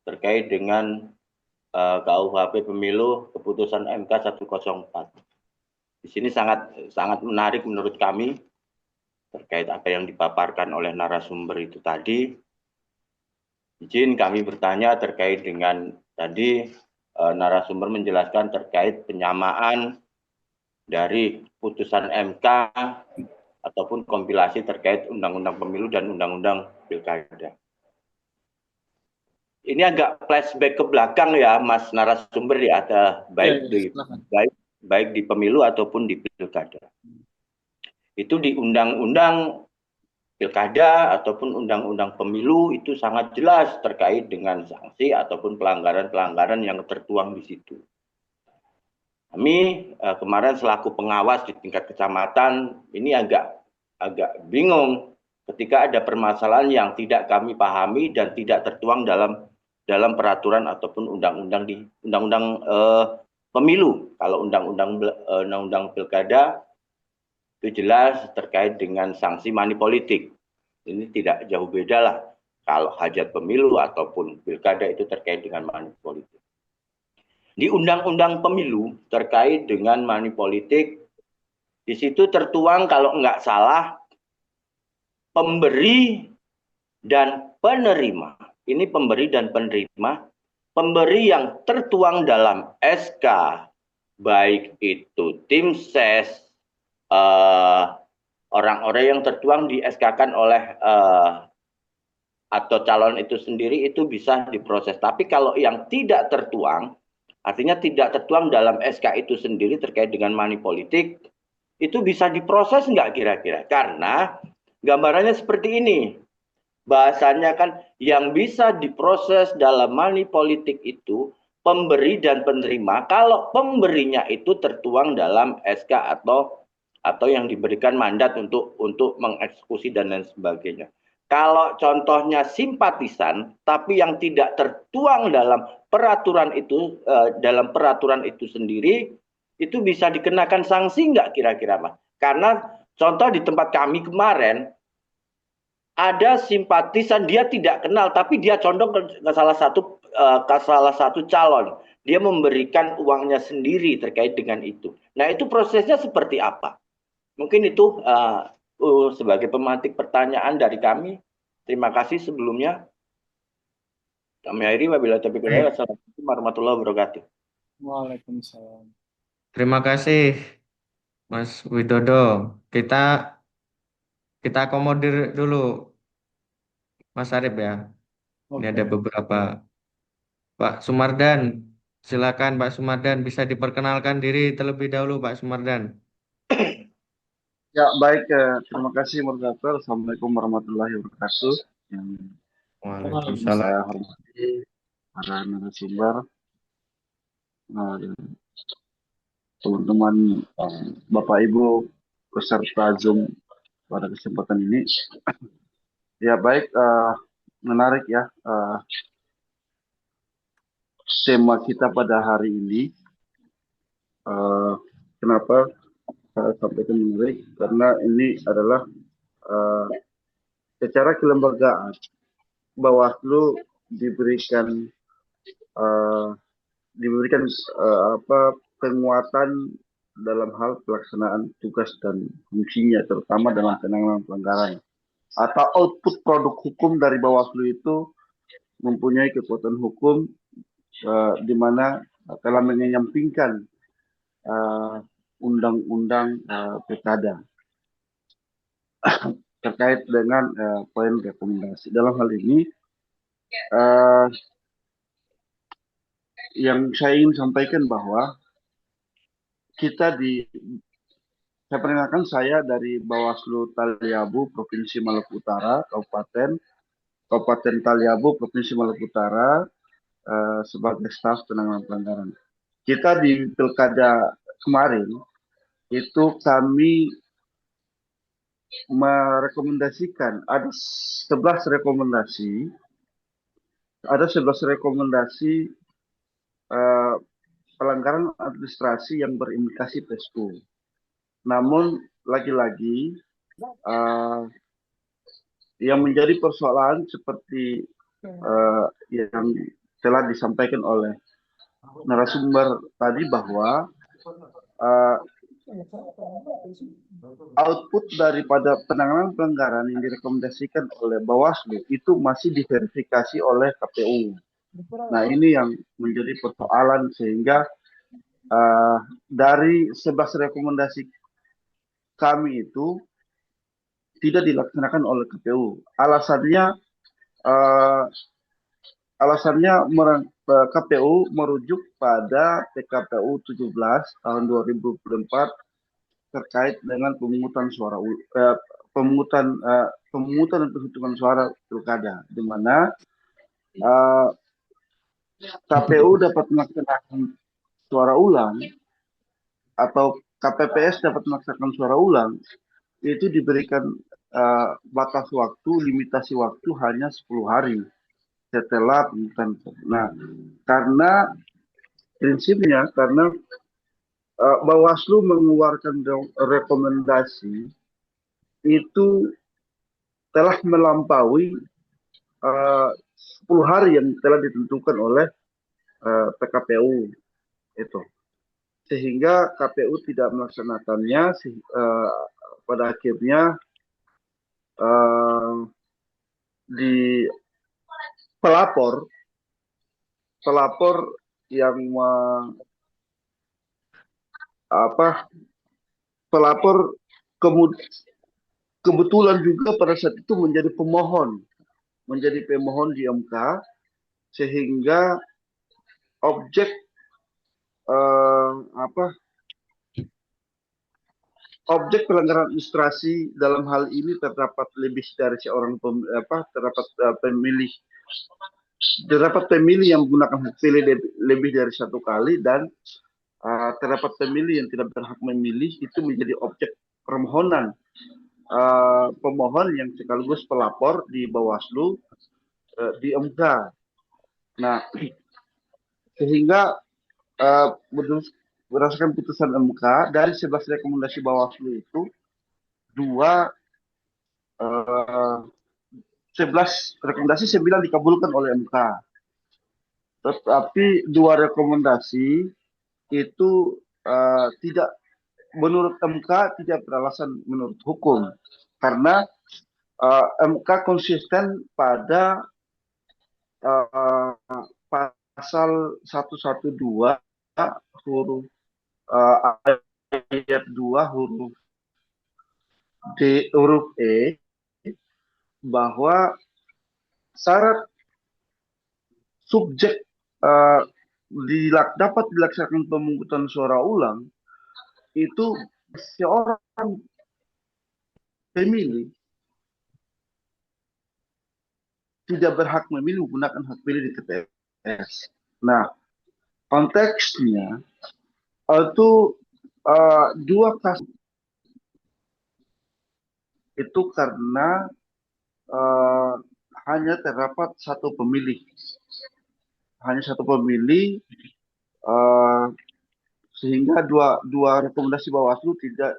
terkait dengan KUHP Pemilu keputusan MK 104. Di sini sangat menarik menurut kami terkait apa yang dipaparkan oleh narasumber itu tadi. Izin kami bertanya terkait dengan tadi narasumber menjelaskan terkait penyamaan dari putusan MK ataupun kompilasi terkait Undang-Undang Pemilu dan Undang-Undang Pilkada. Ini agak flashback ke belakang ya, Mas narasumber ya, baik di pemilu ataupun di pilkada. Itu di Undang-Undang Pilkada ataupun Undang-Undang Pemilu itu sangat jelas terkait dengan sanksi ataupun pelanggaran-pelanggaran yang tertuang di situ. Kami kemarin selaku pengawas di tingkat kecamatan ini agak bingung ketika ada permasalahan yang tidak kami pahami dan tidak tertuang dalam peraturan ataupun undang-undang di undang-undang pemilu. Kalau undang-undang pilkada itu jelas terkait dengan sanksi money politik. Ini tidak jauh beda lah kalau hajat pemilu ataupun pilkada itu terkait dengan money politik. Di undang-undang pemilu terkait dengan money politik, di situ tertuang kalau nggak salah pemberi dan penerima. Ini pemberi dan penerima. Pemberi yang tertuang dalam SK, baik itu tim ses, orang-orang yang tertuang di SK-kan oleh atau calon itu sendiri itu bisa diproses. Tapi kalau yang tidak tertuang, artinya tidak tertuang dalam SK itu sendiri terkait dengan money politik, itu bisa diproses nggak kira-kira? Karena gambarannya seperti ini. Bahasanya kan yang bisa diproses dalam money politik itu pemberi dan penerima kalau pemberinya itu tertuang dalam SK atau yang diberikan mandat untuk mengeksekusi dan lain sebagainya. Kalau contohnya simpatisan tapi yang tidak tertuang dalam peraturan itu sendiri itu bisa dikenakan sanksi nggak kira-kira Mas? Karena contoh di tempat kami kemarin ada simpatisan dia tidak kenal tapi dia condong ke salah satu calon, dia memberikan uangnya sendiri terkait dengan itu. Nah itu prosesnya seperti apa? Mungkin itu sebagai pemantik pertanyaan dari kami. Terima kasih sebelumnya. Kami akhiri wabillahi taufiq wal hidayah. Wassalamualaikum warahmatullahi wabarakatuh. Waalaikumsalam. Terima kasih Mas Widodo. Kita akomodir dulu Mas Arif ya. Ini ada beberapa. Pak Sumardan, silakan Pak Sumardan bisa diperkenalkan diri terlebih dahulu Pak Sumardan. Ya, baik. Terima kasih, moderator. Assalamualaikum warahmatullahi wabarakatuh. Yang Waalaikumsalam. saya hormati para narasumber, teman-teman, Bapak Ibu peserta Zoom pada kesempatan ini. Ya baik, menarik ya tema kita pada hari ini. Kenapa saya sampaikan menarik? Karena ini adalah secara kelembagaan Bawaslu diberikan penguatan dalam hal pelaksanaan tugas dan fungsinya, terutama dalam penanganan pelanggaran. Atau output produk hukum dari Bawaslu itu mempunyai kekuatan hukum di mana telah menyampingkan undang-undang pilkada terkait dengan poin rekomendasi. Dalam hal ini yang saya ingin sampaikan bahwa saya perkenalkan, saya dari Bawaslu Taliabu, Provinsi Maluku Utara, Kabupaten Taliabu, Provinsi Maluku Utara, sebagai staf penanganan pelanggaran. Kita di pilkada kemarin itu kami merekomendasikan ada 11 rekomendasi pelanggaran administrasi yang berimplikasi PSU. Namun lagi-lagi yang menjadi persoalan seperti yang telah disampaikan oleh narasumber tadi bahwa output daripada penanganan pelanggaran yang direkomendasikan oleh Bawaslu itu masih diverifikasi oleh KPU. Nah, ini yang menjadi persoalan sehingga dari 11 rekomendasi kami itu tidak dilaksanakan oleh KPU. Alasannya KPU merujuk pada PKPU 17 tahun 2024 terkait dengan pemungutan dan penghitungan suara pilkada, di mana KPU dapat melaksanakan suara ulang atau KPPS dapat melaksanakan suara ulang itu diberikan batas waktu, limitasi waktu hanya 10 hari setelah pemungutan. Nah, karena Bawaslu mengeluarkan rekomendasi itu telah melampaui 10 hari yang telah ditentukan oleh PKPU itu, sehingga KPU tidak melaksanakannya. Pada akhirnya di pelapor yang kebetulan juga pada saat itu menjadi pemohon di MK, sehingga objek pelanggaran administrasi dalam hal ini terdapat lebih dari seorang terdapat pemilih yang menggunakan hak pilih lebih dari satu kali, dan terdapat pemilih yang tidak berhak memilih, itu menjadi objek permohonan pemohon yang sekaligus pelapor di Bawaslu di MK. Nah, sehingga berdasarkan putusan MK, dari 11 rekomendasi Bawaslu itu 11 rekomendasi 9 dikabulkan oleh MK. Tetapi 2 rekomendasi itu tidak, menurut MK tidak beralasan menurut hukum, karena MK konsisten pada pasal 112 huruf ayat 2 huruf E, bahwa syarat subjek dapat dilaksanakan pemungutan suara ulang itu seorang pemilih tidak berhak memilih menggunakan hak pilih di TPS. Nah, konteksnya itu 2 kasus itu karena eh, hanya terdapat satu pemilih, eh, sehingga dua rekomendasi Bawaslu tidak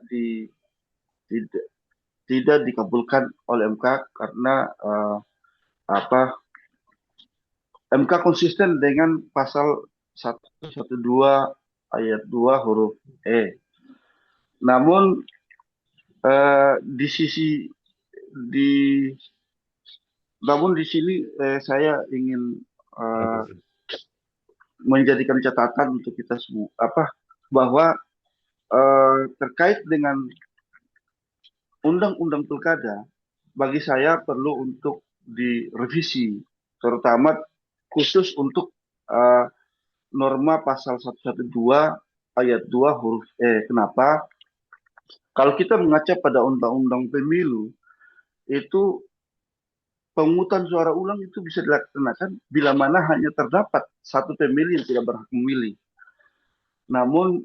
tidak dikabulkan oleh MK karena apa MK konsisten dengan pasal 112 ayat 2 huruf E. Namun di sisi di namun di sini saya ingin eh, menjadikan catatan untuk kita semua bahwa terkait dengan undang-undang pilkada bagi saya perlu untuk direvisi, terutama khusus untuk eh, norma pasal 112 ayat 2 huruf E. Kenapa? Kalau kita mengaca pada undang-undang pemilu, itu pemungutan suara ulang itu bisa dilaksanakan bila mana hanya terdapat satu pemilih yang tidak berhak memilih. Namun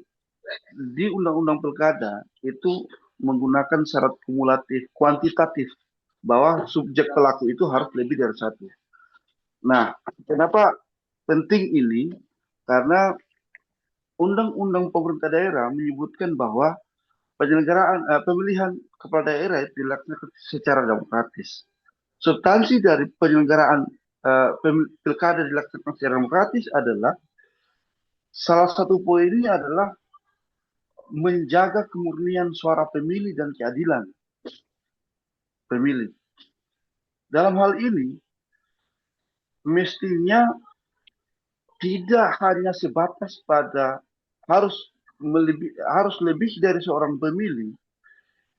di undang-undang pilkada itu menggunakan syarat kumulatif, kuantitatif, bahwa subjek pelaku itu harus lebih dari satu. Nah, kenapa penting ini? Karena undang-undang pemerintah daerah menyebutkan bahwa penyelenggaraan pemilihan kepala daerah itu dilaksanakan secara demokratis. Substansi dari penyelenggaraan pilkada dilaksanakan secara demokratis adalah salah satu poinnya adalah menjaga kemurnian suara pemilih dan keadilan pemilih. Dalam hal ini, mestinya tidak hanya sebatas pada harus harus lebih dari seorang pemilih,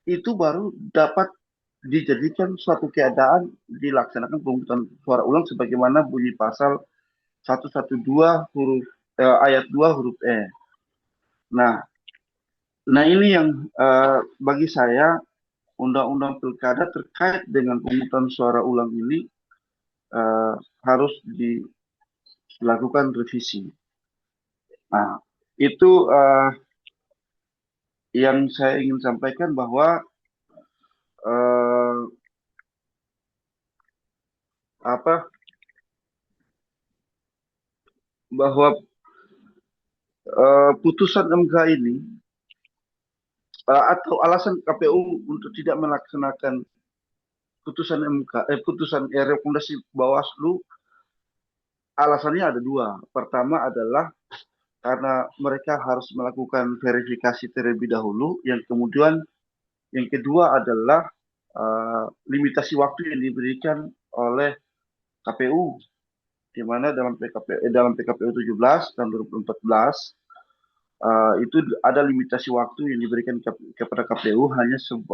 itu baru dapat dijadikan suatu keadaan dilaksanakan pemungutan suara ulang sebagaimana bunyi pasal 112 ayat 2 huruf E. Nah, ini yang bagi saya undang-undang pilkada terkait dengan pemungutan suara ulang ini harus dilakukan revisi. Nah, itu yang saya ingin sampaikan bahwa bahwa putusan MK ini atau alasan KPU untuk tidak melaksanakan putusan MK, putusan rekomendasi Bawaslu, alasannya ada dua. Pertama adalah karena mereka harus melakukan verifikasi terlebih dahulu. Yang kedua adalah limitasi waktu yang diberikan oleh KPU, di mana dalam PKPU 17 tahun 2014 itu ada limitasi waktu yang diberikan kepada KPU hanya 10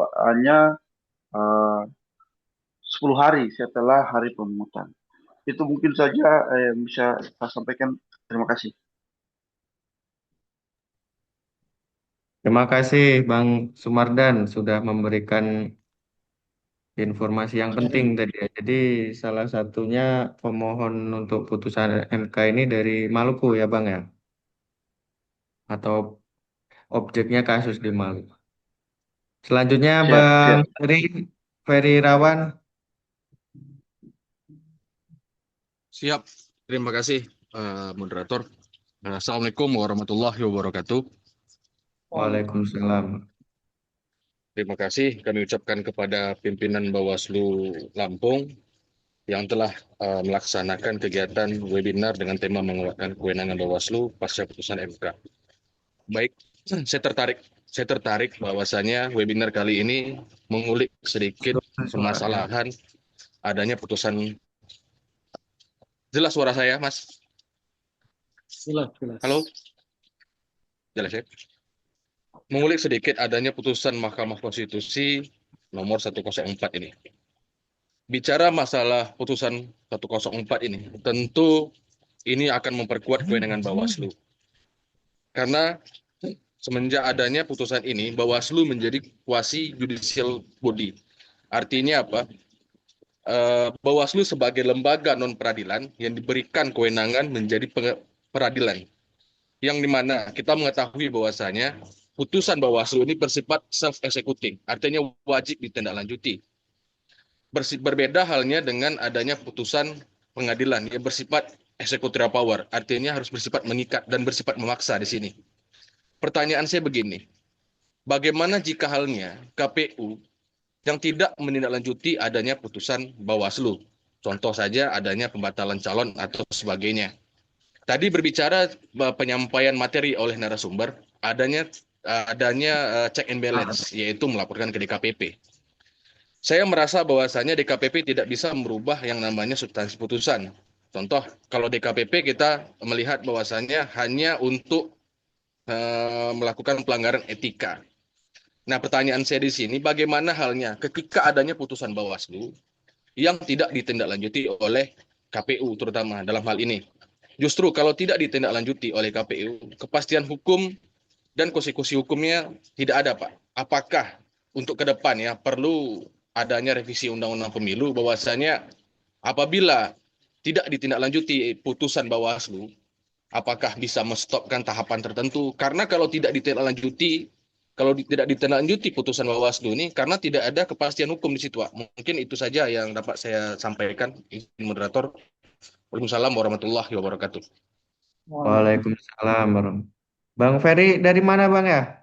hari setelah hari pemungutan. Itu mungkin saja yang bisa saya sampaikan. Terima kasih. Terima kasih Bang Sumardan sudah memberikan informasi yang penting tadi ya. Jadi salah satunya pemohon untuk putusan MK ini dari Maluku ya Bang ya? Atau objeknya kasus di Maluku. Selanjutnya Siap, Bang siap. Ferry Rawan. Siap, terima kasih moderator. Assalamualaikum warahmatullahi wabarakatuh. Waalaikumsalam. Terima kasih kami ucapkan kepada pimpinan Bawaslu Lampung yang telah melaksanakan kegiatan webinar dengan tema menguatkan kewenangan Bawaslu pasca putusan MK. Baik, saya tertarik bahwasanya webinar kali ini mengulik sedikit permasalahan adanya putusan. Jelas suara saya, Mas? Jelas. Halo? Jelas ya? Mengulik sedikit adanya putusan Mahkamah Konstitusi nomor 104 ini. Bicara masalah putusan 104 ini, tentu ini akan memperkuat kewenangan Bawaslu. Karena semenjak adanya putusan ini, Bawaslu menjadi quasi judicial body. Artinya apa? Bawaslu sebagai lembaga non-peradilan yang diberikan kewenangan menjadi peradilan. Yang dimana kita mengetahui bahwasanya putusan Bawaslu ini bersifat self-executing, artinya wajib ditindaklanjuti. Berbeda halnya dengan adanya putusan pengadilan yang bersifat executorial power, artinya harus bersifat mengikat dan bersifat memaksa di sini. Pertanyaan saya begini, bagaimana jika halnya KPU yang tidak menindaklanjuti adanya putusan Bawaslu? Contoh saja adanya pembatalan calon atau sebagainya. Tadi berbicara penyampaian materi oleh narasumber, adanya check and balance, yaitu melaporkan ke DKPP. Saya merasa bahwasanya DKPP tidak bisa merubah yang namanya substansi putusan. Contoh, kalau DKPP kita melihat bahwasanya hanya untuk melakukan pelanggaran etika. Nah, pertanyaan saya di sini, bagaimana halnya ketika adanya putusan Bawaslu yang tidak ditindaklanjuti oleh KPU terutama dalam hal ini? Justru kalau tidak ditindaklanjuti oleh KPU, kepastian hukum dan konsekuensi hukumnya tidak ada, Pak. Apakah untuk ke depan ya perlu adanya revisi Undang-Undang Pemilu bahwasanya apabila tidak ditindaklanjuti putusan Bawaslu, apakah bisa menstopkan tahapan tertentu? Karena kalau tidak ditindaklanjuti putusan Bawaslu ini, karena tidak ada kepastian hukum di situ, Pak. Mungkin itu saja yang dapat saya sampaikan, izin moderator. Waalaikumsalam warahmatullahi wabarakatuh. Waalaikumsalam. Bang Ferry dari mana Bang ya?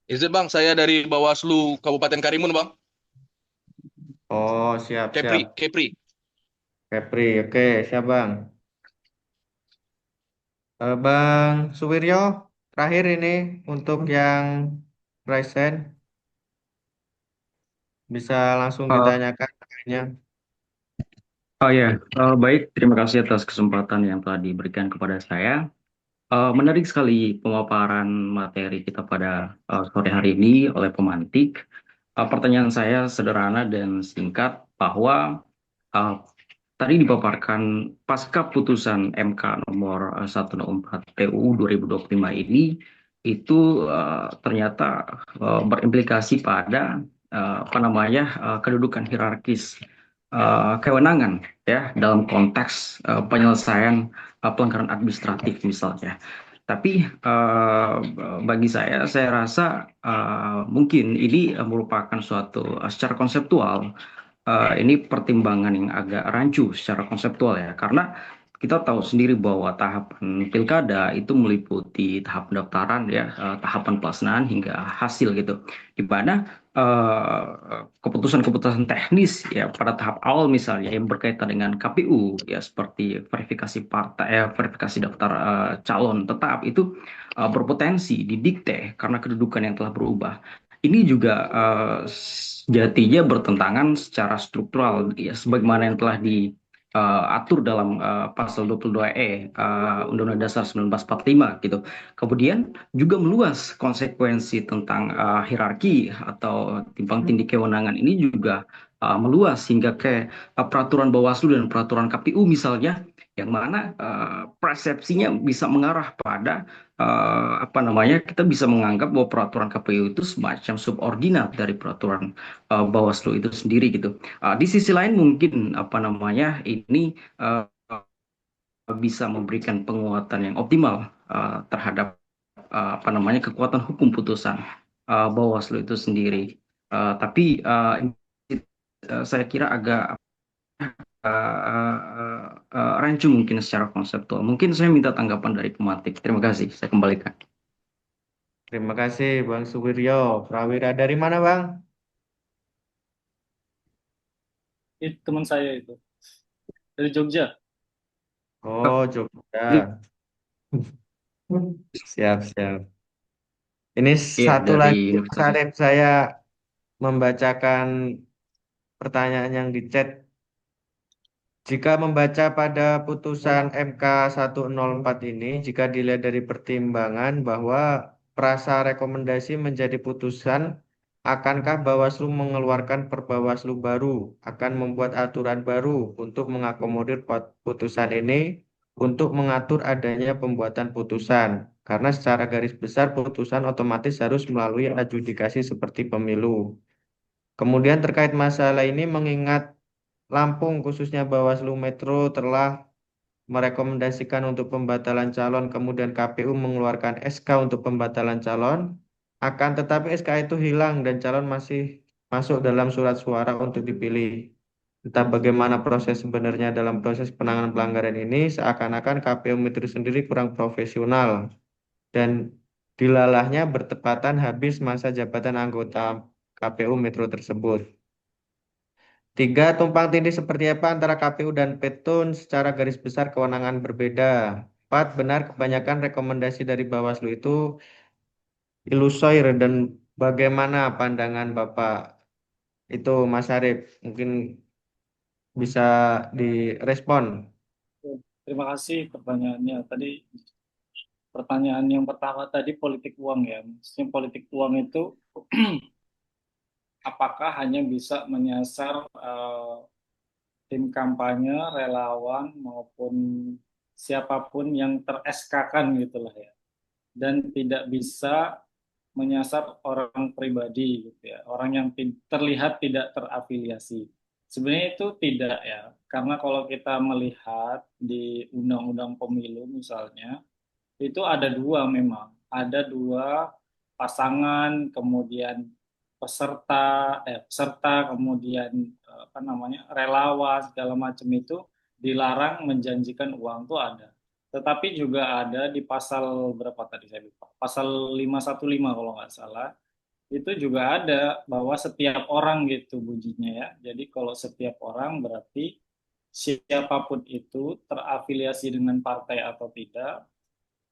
Izin Bang, saya dari Bawaslu Kabupaten Karimun, Bang. Oh, siap, siap. Kepri. Kepri, oke, siap Bang. Bang Suwiryo, terakhir ini untuk yang raise hand, bisa langsung Uh, ditanyakan pertanyaannya. oh ya, baik. Terima kasih atas kesempatan yang telah diberikan kepada saya. Menarik sekali pemaparan materi kita pada sore hari ini oleh pemantik. Pertanyaan saya sederhana dan singkat bahwa uh, tadi dipaparkan pasca putusan MK nomor 104 TUU 2025 ini itu ternyata berimplikasi pada kedudukan hierarkis kewenangan ya dalam konteks penyelesaian pelanggaran administratif misalnya. Tapi bagi saya rasa mungkin ini merupakan suatu secara konseptual ini pertimbangan yang agak rancu secara konseptual ya, karena kita tahu sendiri bahwa tahapan pilkada itu meliputi tahap pendaftaran ya, tahapan pelaksanaan hingga hasil gitu, di mana keputusan-keputusan teknis ya pada tahap awal misalnya yang berkaitan dengan KPU ya seperti verifikasi partai, verifikasi daftar calon tetap itu berpotensi didikte karena kedudukan yang telah berubah. Ini juga sejatinya bertentangan secara struktural ya sebagaimana yang telah diatur dalam pasal 22E Undang-Undang Dasar 1945 gitu. Kemudian juga meluas konsekuensi tentang hierarki atau timpang tindih kewenangan ini juga meluas hingga ke peraturan Bawaslu dan peraturan KPU misalnya, yang mana persepsinya bisa mengarah pada kita bisa menganggap bahwa peraturan KPU itu semacam subordinat dari peraturan Bawaslu itu sendiri gitu. Di sisi lain mungkin ini bisa memberikan penguatan yang optimal terhadap kekuatan hukum putusan Bawaslu itu sendiri. Tapi saya kira agak rancu mungkin secara konseptual. Mungkin saya minta tanggapan dari pemantik. Terima kasih. Saya kembalikan. Terima kasih Bang Suwiryo. Prawira dari mana Bang? Itu teman saya itu dari Jogja. Oh, Jogja. Siap, siap. Ini Iya, satu dari lagi Universitas. Sarip, saya membacakan pertanyaan yang di chat. Jika membaca pada putusan MK 104 ini, jika dilihat dari pertimbangan bahwa prasa rekomendasi menjadi putusan, akankah Bawaslu mengeluarkan Perbawaslu baru, akan membuat aturan baru untuk mengakomodir putusan ini, untuk mengatur adanya pembuatan putusan? Karena secara garis besar putusan otomatis harus melalui adjudikasi seperti pemilu. Kemudian terkait masalah ini mengingat Lampung khususnya Bawaslu Metro telah merekomendasikan untuk pembatalan calon, kemudian KPU mengeluarkan SK untuk pembatalan calon, akan tetapi SK itu hilang dan calon masih masuk dalam surat suara untuk dipilih. Entah bagaimana proses sebenarnya dalam proses penanganan pelanggaran ini, seakan-akan KPU Metro sendiri kurang profesional dan dilalahnya bertepatan habis masa jabatan anggota KPU Metro tersebut. Tiga, tumpang tindih seperti apa antara KPU dan Petun secara garis besar kewenangan berbeda. Empat, benar kebanyakan rekomendasi dari Bawaslu itu ilusoir dan bagaimana pandangan Bapak itu, Mas Arif? Mungkin bisa direspon. Terima kasih pertanyaannya. Tadi pertanyaan yang pertama tadi politik uang ya. Maksudnya politik uang itu apakah hanya bisa menyasar tim kampanye, relawan maupun siapapun yang ter-SK-kan gitulah ya. Dan tidak bisa menyasar orang pribadi gitu ya, orang yang terlihat tidak terafiliasi. Sebenarnya itu tidak ya, karena kalau kita melihat di Undang-Undang Pemilu misalnya, itu ada dua memang, ada dua pasangan, kemudian peserta, kemudian apa namanya relawan segala macam itu dilarang menjanjikan uang tuh ada. Tetapi juga ada di pasal berapa tadi saya lupa, pasal 515 kalau nggak salah, itu juga ada bahwa setiap orang gitu bunyinya ya. Jadi kalau setiap orang berarti siapapun itu terafiliasi dengan partai atau tidak,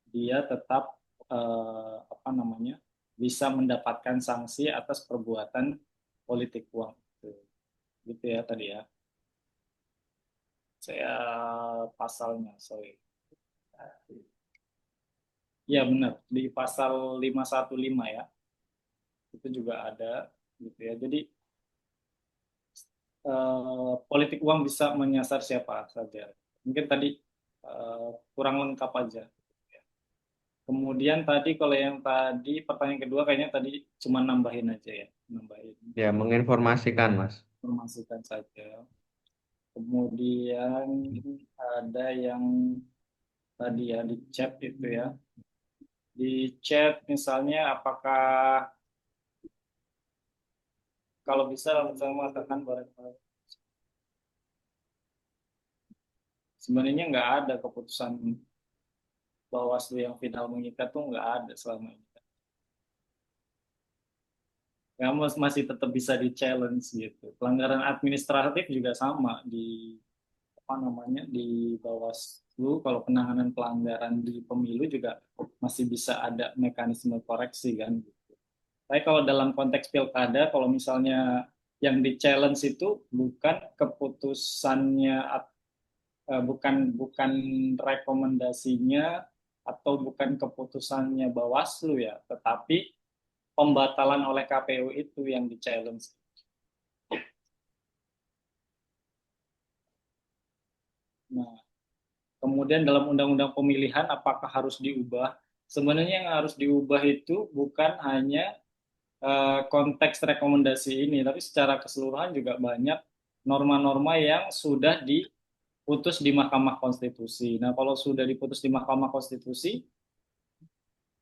dia tetap apa namanya bisa mendapatkan sanksi atas perbuatan politik uang itu. Gitu ya tadi ya. Saya pasalnya, sorry. Ya benar, di pasal 515 ya. Itu juga ada gitu ya. Jadi politik uang bisa menyasar siapa saja. Mungkin tadi kurang lengkap aja. Kemudian tadi kalau yang tadi pertanyaan kedua kayaknya tadi cuma nambahin aja ya, nambahin Ya, menginformasikan, Mas. informasikan saja. Kemudian ada yang tadi ya di chat itu ya. Di chat misalnya apakah kalau bisa langsung mengatakan barang-barang. Sebenarnya nggak ada keputusan Bawaslu yang final mengikat tuh nggak ada selama ini. Ya, masih tetap bisa di challenge gitu. Pelanggaran administratif juga sama di apa namanya di Bawaslu. Kalau penanganan pelanggaran di pemilu juga masih bisa ada mekanisme koreksi kan. Gitu. Tapi kalau dalam konteks pilkada, kalau misalnya yang di challenge itu bukan keputusannya, bukan bukan rekomendasinya atau bukan keputusannya Bawaslu ya, tetapi pembatalan oleh KPU itu yang di challenge. Nah, kemudian dalam undang-undang pemilihan apakah harus diubah? Sebenarnya yang harus diubah itu bukan hanya konteks rekomendasi ini, tapi secara keseluruhan juga banyak norma-norma yang sudah diputus di Mahkamah Konstitusi. Nah, kalau sudah diputus di Mahkamah Konstitusi,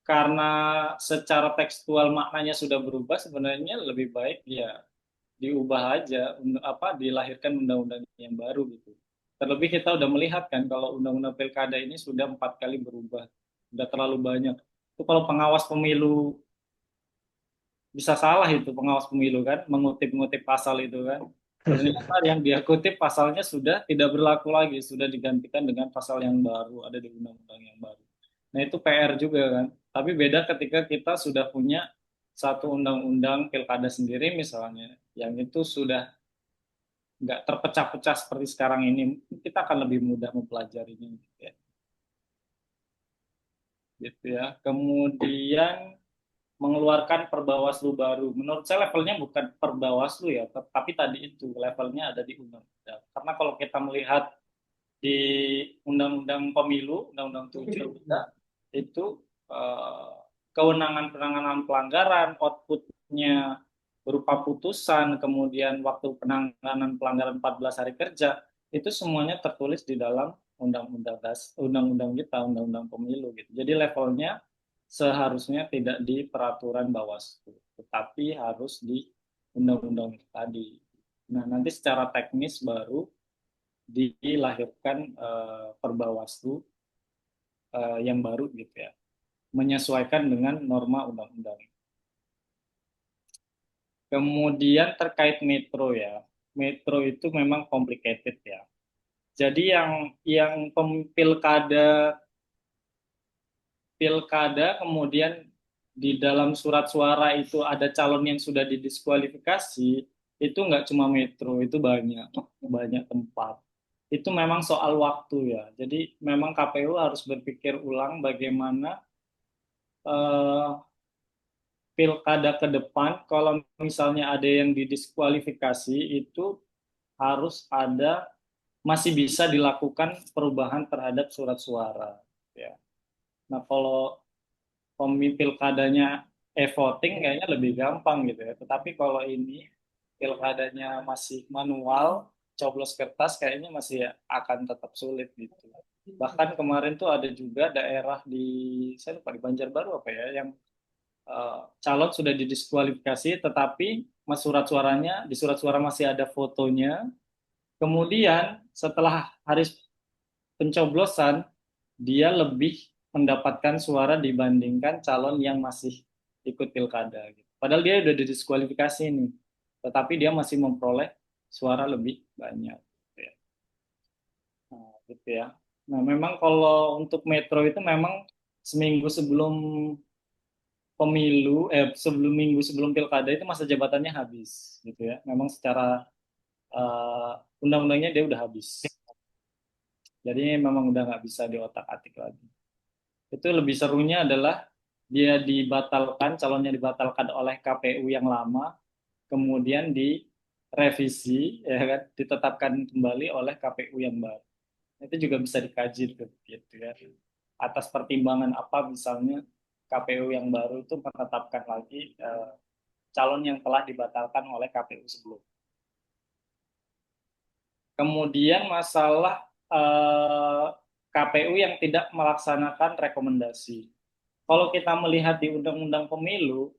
karena secara tekstual maknanya sudah berubah, sebenarnya lebih baik ya diubah aja, apa dilahirkan undang-undang yang baru gitu. Terlebih kita udah melihat kan kalau undang-undang pilkada ini sudah 4 kali berubah, udah terlalu banyak. Itu kalau pengawas pemilu bisa salah itu pengawas pemilu kan, mengutip-ngutip pasal itu kan. Ternyata yang dia kutip pasalnya sudah tidak berlaku lagi, sudah digantikan dengan pasal yang baru, ada di undang-undang yang baru. Nah itu PR juga kan. Tapi beda ketika kita sudah punya satu undang-undang pilkada sendiri misalnya, yang itu sudah nggak terpecah-pecah seperti sekarang ini, kita akan lebih mudah mempelajarinya gitu ya. Gitu ya. Kemudian mengeluarkan perbawaslu baru. Menurut saya levelnya bukan perbawaslu ya, tapi tadi itu levelnya ada di undang-undang. Karena kalau kita melihat di undang-undang pemilu, undang-undang 7 itu kewenangan penanganan pelanggaran, outputnya berupa putusan, kemudian waktu penanganan pelanggaran 14 hari kerja, itu semuanya tertulis di dalam undang-undang kita, undang-undang pemilu gitu. Jadi levelnya seharusnya tidak di peraturan Bawaslu, tetapi harus di undang-undang itu tadi. Nah, nanti secara teknis baru dilahirkan Perbawaslu yang baru gitu ya, menyesuaikan dengan norma undang-undang. Kemudian terkait metro ya, metro itu memang complicated ya. Jadi yang pilkada kemudian di dalam surat suara itu ada calon yang sudah didiskualifikasi, itu nggak cuma metro, itu banyak tempat. Itu memang soal waktu ya. Jadi memang KPU harus berpikir ulang bagaimana eh, pilkada ke depan kalau misalnya ada yang didiskualifikasi itu harus ada, masih bisa dilakukan perubahan terhadap surat suara ya. Nah, kalau pilkadanya e-voting kayaknya lebih gampang gitu ya. Tetapi kalau ini pilkadanya masih manual, coblos kertas kayaknya masih akan tetap sulit gitu. Bahkan kemarin tuh ada juga daerah di, saya lupa, di Banjarbaru apa ya, yang calon sudah didiskualifikasi, tetapi di surat suara masih ada fotonya. Kemudian setelah hari pencoblosan, dia lebih mendapatkan suara dibandingkan calon yang masih ikut pilkada. Gitu. Padahal dia udah didiskualifikasi nih, tetapi dia masih memperoleh suara lebih banyak. Gitu ya. Nah, gitu ya. Nah, memang kalau untuk metro itu memang seminggu sebelum minggu sebelum pilkada itu masa jabatannya habis, gitu ya. Memang secara undang-undangnya dia udah habis. Jadi memang udah nggak bisa diotak-atik lagi. Itu lebih serunya adalah dia dibatalkan, calonnya dibatalkan oleh KPU yang lama, kemudian direvisi, ya kan, ditetapkan kembali oleh KPU yang baru. Itu juga bisa dikaji tuh, gitu ya. Atas pertimbangan apa misalnya KPU yang baru itu menetapkan lagi calon yang telah dibatalkan oleh KPU sebelum. Kemudian masalah KPU yang tidak melaksanakan rekomendasi. Kalau kita melihat di Undang-Undang Pemilu,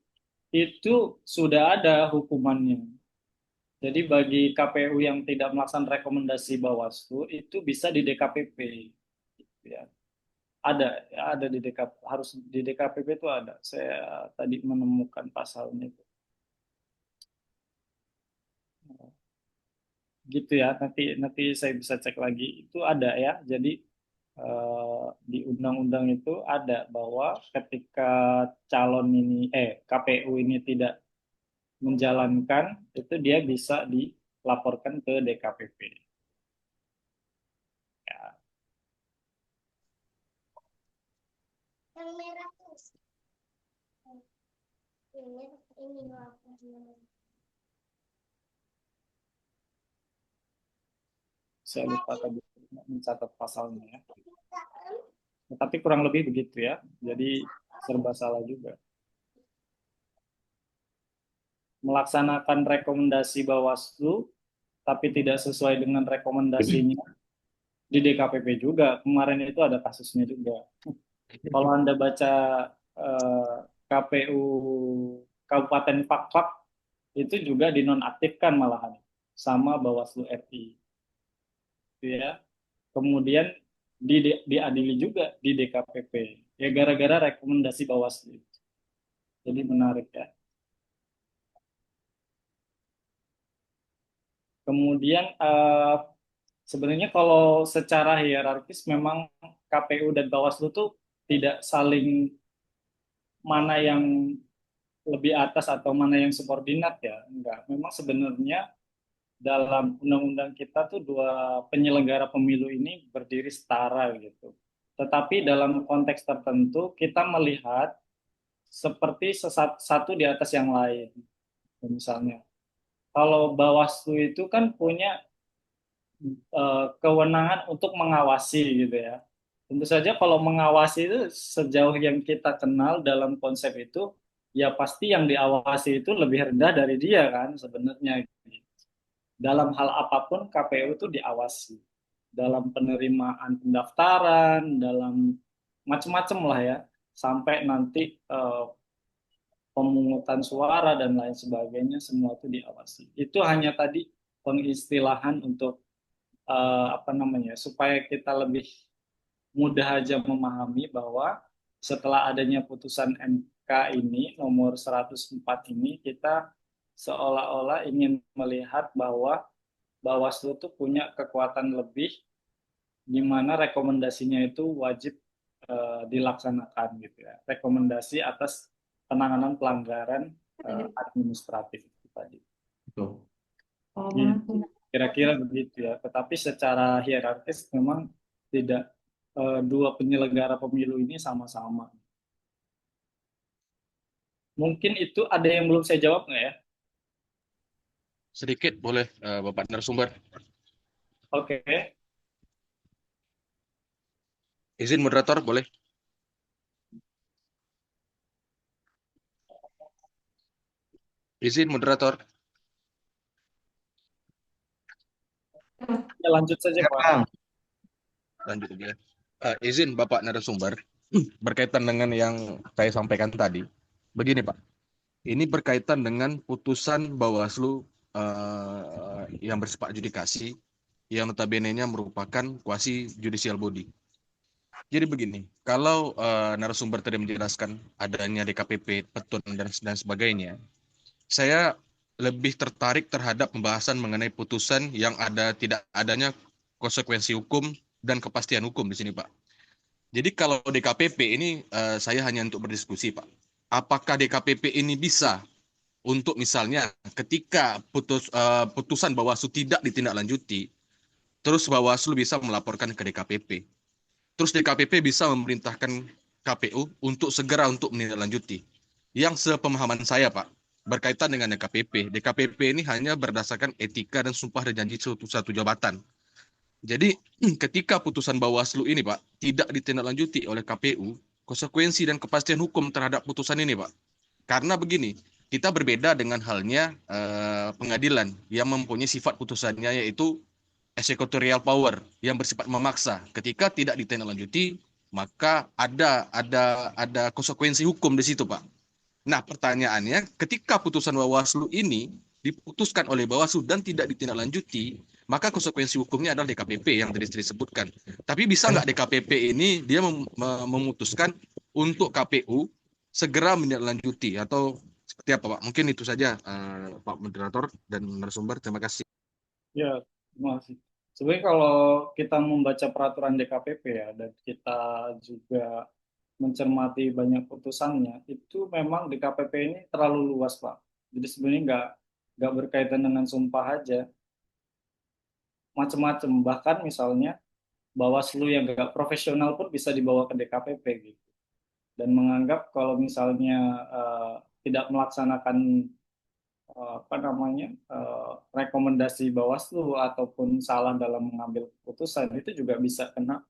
itu sudah ada hukumannya. Jadi bagi KPU yang tidak melaksanakan rekomendasi Bawaslu, itu bisa di DKPP. Ya. Ada di DKP, harus di DKPP itu ada. Saya tadi menemukan pasalnya itu. Gitu ya, nanti saya bisa cek lagi. Itu ada ya. Jadi di undang-undang itu ada bahwa ketika KPU ini tidak menjalankan, itu dia bisa dilaporkan ke DKPP. Ya. Saya lupa tadi mencatat pasalnya ya. Tapi kurang lebih begitu ya. Jadi serba salah juga. Melaksanakan rekomendasi Bawaslu tapi tidak sesuai dengan rekomendasinya di DKPP juga. Kemarin itu ada kasusnya juga. Kalau Anda baca KPU Kabupaten Fakfak itu juga dinonaktifkan malahan sama Bawaslu RI. Ya. Kemudian diadili juga di DKPP. Ya gara-gara rekomendasi Bawaslu. Jadi menarik ya. Kemudian sebenarnya kalau secara hierarkis memang KPU dan Bawaslu tuh tidak saling mana yang lebih atas atau mana yang subordinat ya. Enggak. Memang sebenarnya dalam undang-undang kita tuh dua penyelenggara pemilu ini berdiri setara gitu. Tetapi dalam konteks tertentu kita melihat seperti satu di atas yang lain. Misalnya, kalau Bawaslu itu kan punya kewenangan untuk mengawasi gitu ya. Tentu saja kalau mengawasi itu sejauh yang kita kenal dalam konsep itu, ya pasti yang diawasi itu lebih rendah dari dia kan sebenarnya. Dalam hal apapun KPU itu diawasi. Dalam penerimaan pendaftaran, dalam macam-macam lah ya. Sampai nanti pemungutan suara dan lain sebagainya semua itu diawasi. Itu hanya tadi pengistilahan untuk apa namanya supaya kita lebih mudah aja memahami bahwa setelah adanya putusan MK ini nomor 104 ini kita seolah-olah ingin melihat bahwa Bawaslu itu punya kekuatan lebih di mana rekomendasinya itu wajib dilaksanakan gitu ya. Rekomendasi atas penanganan pelanggaran administratif itu tadi. Betul. Gitu. Kira-kira begitu ya. Tetapi secara hierarkis memang tidak dua penyelenggara pemilu ini sama-sama. Mungkin itu ada yang belum saya jawab nggak ya? Sedikit boleh Bapak narasumber. Oke. Izin moderator boleh? Izin moderator. Ya, lanjut saja Ya, Pak. Bang. Lanjut ya. Izin Bapak narasumber berkaitan dengan yang saya sampaikan tadi. Begini Pak, ini berkaitan dengan putusan Bawaslu yang bersifat judikasi yang notabene-nya merupakan quasi judicial body. Jadi begini, kalau narasumber tadi menjelaskan adanya DKPP, petun dan sebagainya, saya lebih tertarik terhadap pembahasan mengenai putusan yang ada tidak adanya konsekuensi hukum dan kepastian hukum di sini, Pak. Jadi kalau DKPP ini saya hanya untuk berdiskusi, Pak. Apakah DKPP ini bisa untuk misalnya ketika putusan Bawaslu tidak ditindaklanjuti, terus Bawaslu bisa melaporkan ke DKPP. Terus DKPP bisa memerintahkan KPU untuk segera untuk menindaklanjuti. Yang sepemahaman saya, Pak, berkaitan dengan DKPP. DKPP ini hanya berdasarkan etika dan sumpah dan janji satu jabatan. Jadi ketika putusan Bawaslu ini, Pak, tidak ditindaklanjuti oleh KPU, konsekuensi dan kepastian hukum terhadap putusan ini, Pak. Karena begini, kita berbeda dengan halnya pengadilan yang mempunyai sifat putusannya yaitu executorial power yang bersifat memaksa. Ketika tidak ditindaklanjuti, maka ada konsekuensi hukum di situ, Pak. Nah, pertanyaannya, ketika putusan Bawaslu ini diputuskan oleh Bawaslu dan tidak ditindaklanjuti, maka konsekuensi hukumnya adalah DKPP yang tadi disebutkan. Tapi bisa nggak DKPP ini dia memutuskan untuk KPU segera menindaklanjuti atau seperti apa, Pak? Mungkin itu saja, Pak Moderator dan narasumber. Terima kasih. Ya, terima kasih. Sebenarnya kalau kita membaca peraturan DKPP ya, dan kita juga mencermati banyak putusannya, itu memang DKPP ini terlalu luas, Pak. Jadi sebenarnya nggak berkaitan dengan sumpah aja, macam-macam. Bahkan misalnya Bawaslu yang nggak profesional pun bisa dibawa ke DKPP gitu. Dan menganggap kalau misalnya tidak melaksanakan apa namanya rekomendasi Bawaslu ataupun salah dalam mengambil keputusan itu juga bisa kena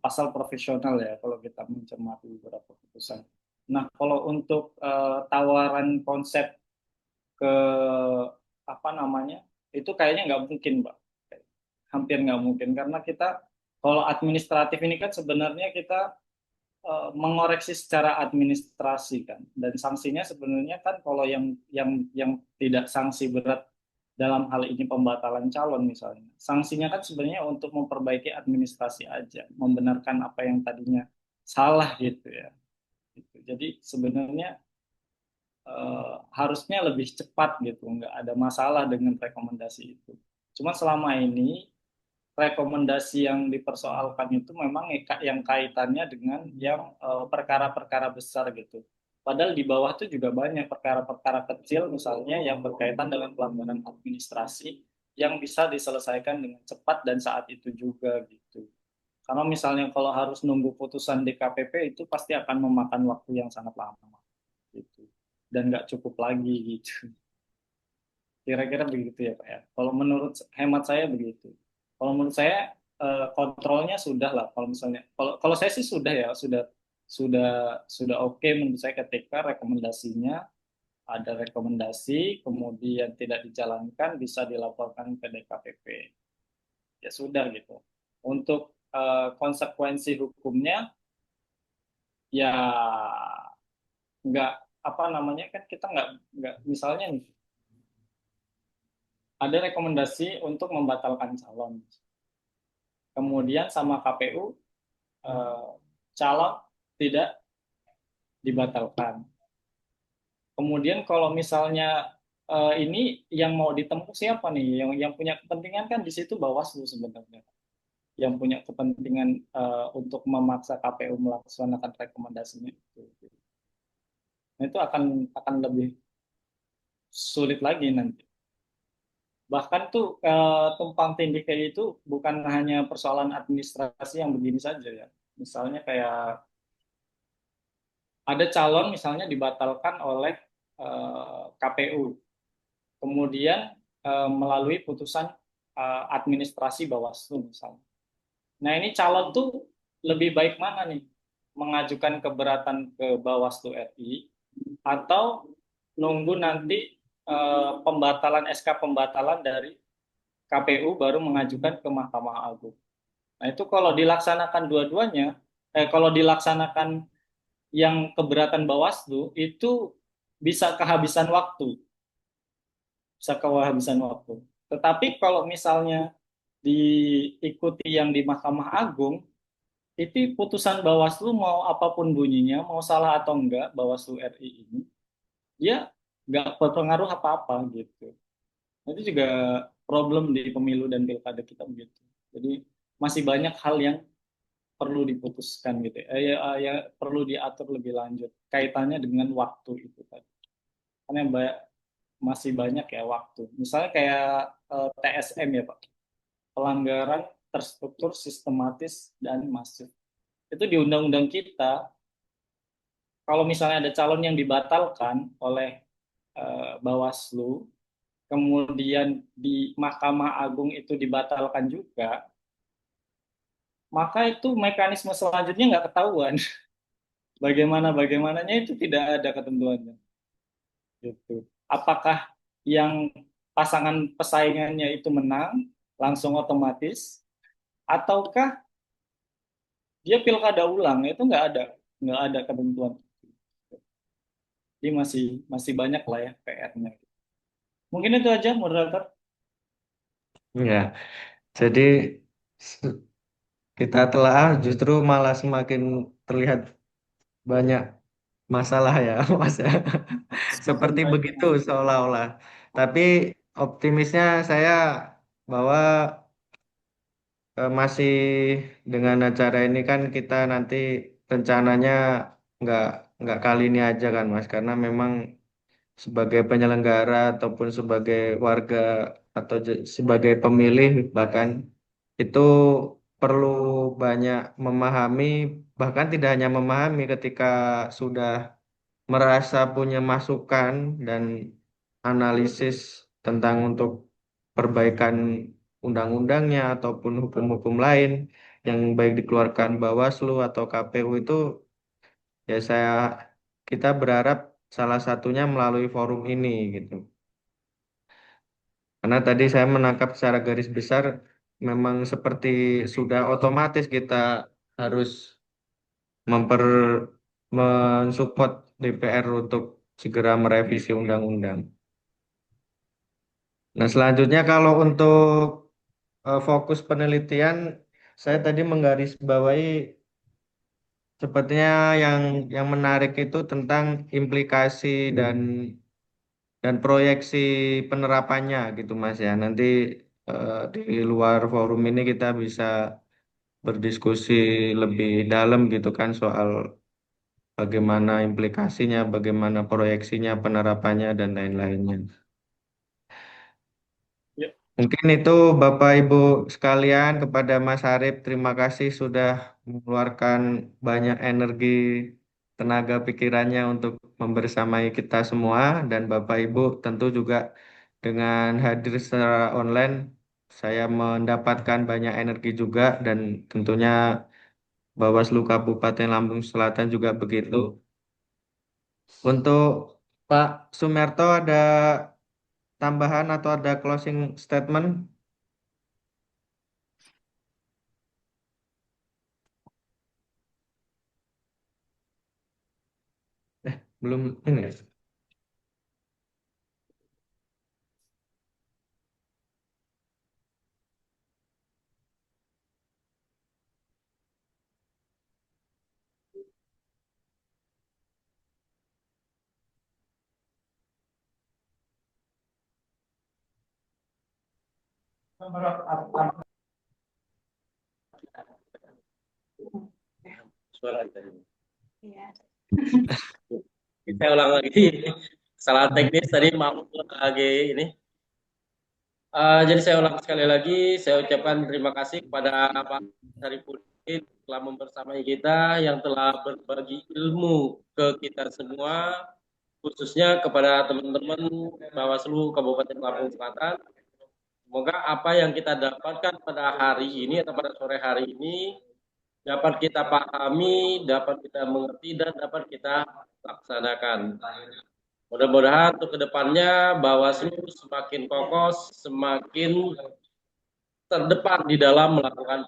pasal profesional ya kalau kita mencermati beberapa keputusan. Nah kalau untuk tawaran konsep ke apa namanya itu kayaknya nggak mungkin, Mbak. Hampir nggak mungkin karena kita kalau administratif ini kan sebenarnya kita mengoreksi secara administrasi kan dan sanksinya sebenarnya kan kalau yang tidak sanksi berat dalam hal ini pembatalan calon misalnya sanksinya kan sebenarnya untuk memperbaiki administrasi aja membenarkan apa yang tadinya salah gitu ya gitu. Jadi sebenarnya harusnya lebih cepat gitu nggak ada masalah dengan rekomendasi itu cuma selama ini rekomendasi yang dipersoalkan itu memang yang kaitannya dengan yang perkara-perkara besar gitu. Padahal di bawah itu juga banyak perkara-perkara kecil misalnya yang berkaitan dengan pelanggaran administrasi yang bisa diselesaikan dengan cepat dan saat itu juga gitu. Karena misalnya kalau harus nunggu putusan DKPP itu pasti akan memakan waktu yang sangat lama gitu. Dan nggak cukup lagi gitu. Kira-kira begitu ya Pak ya. Kalau menurut hemat saya begitu. Kalau menurut saya kontrolnya sudah lah. Kalau misalnya, kalau saya sih sudah ya, sudah oke menurut saya ketika rekomendasinya ada rekomendasi, kemudian tidak dijalankan bisa dilaporkan ke DKPP. Ya sudah gitu. Untuk konsekuensi hukumnya ya nggak apa namanya, kan kita nggak misalnya nih ada rekomendasi untuk membatalkan calon, kemudian sama KPU calon tidak dibatalkan. Kemudian kalau misalnya ini yang mau ditempuh siapa nih? Yang punya kepentingan kan di situ Bawaslu sebenarnya. Yang punya kepentingan untuk memaksa KPU melaksanakan rekomendasinya itu. Nah, itu akan lebih sulit lagi nanti. Bahkan tuh tumpang tindih kayak itu bukan hanya persoalan administrasi yang begini saja ya. Misalnya kayak ada calon misalnya dibatalkan oleh KPU, kemudian melalui putusan administrasi Bawaslu misalnya. Nah ini calon tuh lebih baik mana nih? Mengajukan keberatan ke Bawaslu RI atau nunggu nanti pembatalan SK pembatalan dari KPU baru mengajukan ke Mahkamah Agung. Nah itu kalau dilaksanakan dua-duanya, kalau dilaksanakan yang keberatan Bawaslu itu bisa kehabisan waktu, Tetapi kalau misalnya diikuti yang di Mahkamah Agung, itu putusan Bawaslu mau apapun bunyinya, mau salah atau enggak Bawaslu RI ini, dia nggak berpengaruh apa-apa gitu. Itu juga problem di pemilu dan pilkada kita begitu. Jadi masih banyak hal yang perlu diputuskan gitu ya, perlu diatur lebih lanjut kaitannya dengan waktu itu tadi. Karena masih banyak ya waktu. Misalnya kayak TSM ya Pak, pelanggaran terstruktur, sistematis dan masif. Itu di undang-undang kita, kalau misalnya ada calon yang dibatalkan oleh Bawaslu, kemudian di Mahkamah Agung itu dibatalkan juga, maka itu mekanisme selanjutnya nggak ketahuan. Bagaimananya itu tidak ada ketentuannya. Gitu. Apakah yang pasangan pesaingannya itu menang langsung otomatis, ataukah dia pilkada ulang? Itu nggak ada ketentuan. Jadi masih banyak lah ya PR-nya. Mungkin itu aja moderator. Ya, jadi kita telah justru malah semakin terlihat banyak masalah ya, Mas. Semakin Seperti baik. begitu seolah-olah. Tapi optimisnya saya bahwa masih dengan acara ini kan kita nanti rencananya nggak nggak kali ini aja kan Mas, karena memang sebagai penyelenggara ataupun sebagai warga atau sebagai pemilih bahkan itu perlu banyak memahami, bahkan tidak hanya memahami ketika sudah merasa punya masukan dan analisis tentang untuk perbaikan undang-undangnya ataupun hukum-hukum lain yang baik dikeluarkan Bawaslu atau KPU itu ya kita berharap salah satunya melalui forum ini gitu. Karena tadi saya menangkap secara garis besar memang seperti sudah otomatis kita harus memper mensupport DPR untuk segera merevisi undang-undang. Nah, selanjutnya kalau untuk fokus penelitian, saya tadi menggarisbawahi sepertinya yang menarik itu tentang implikasi dan proyeksi penerapannya gitu Mas ya. Nanti di luar forum ini kita bisa berdiskusi lebih dalam gitu kan soal bagaimana implikasinya, bagaimana proyeksinya, penerapannya dan lain-lainnya. Ya, Mungkin itu Bapak Ibu sekalian kepada Mas Arif, terima kasih sudah mengeluarkan banyak energi, tenaga pikirannya untuk membersamai kita semua dan Bapak Ibu tentu juga dengan hadir secara online saya mendapatkan banyak energi juga dan tentunya Bawaslu Kabupaten Lampung Selatan juga begitu. Untuk Pak Sumerto ada tambahan atau ada closing statement? belum ini. Suara tadi. Saya ulang lagi. Salah teknis tadi, maaf lagi ini. Jadi saya ulang sekali lagi, saya ucapkan terima kasih kepada Pak Sarifudin telah membersamai kita, yang telah berbagi ilmu ke kita semua, khususnya kepada teman-teman Bawaslu Kabupaten Lampung Selatan. Semoga apa yang kita dapatkan pada hari ini atau pada sore hari ini dapat kita pahami, dapat kita mengerti, dan dapat kita laksanakan. Mudah-mudahan untuk kedepannya Bawaslu semakin kokoh, semakin terdepan di dalam melakukan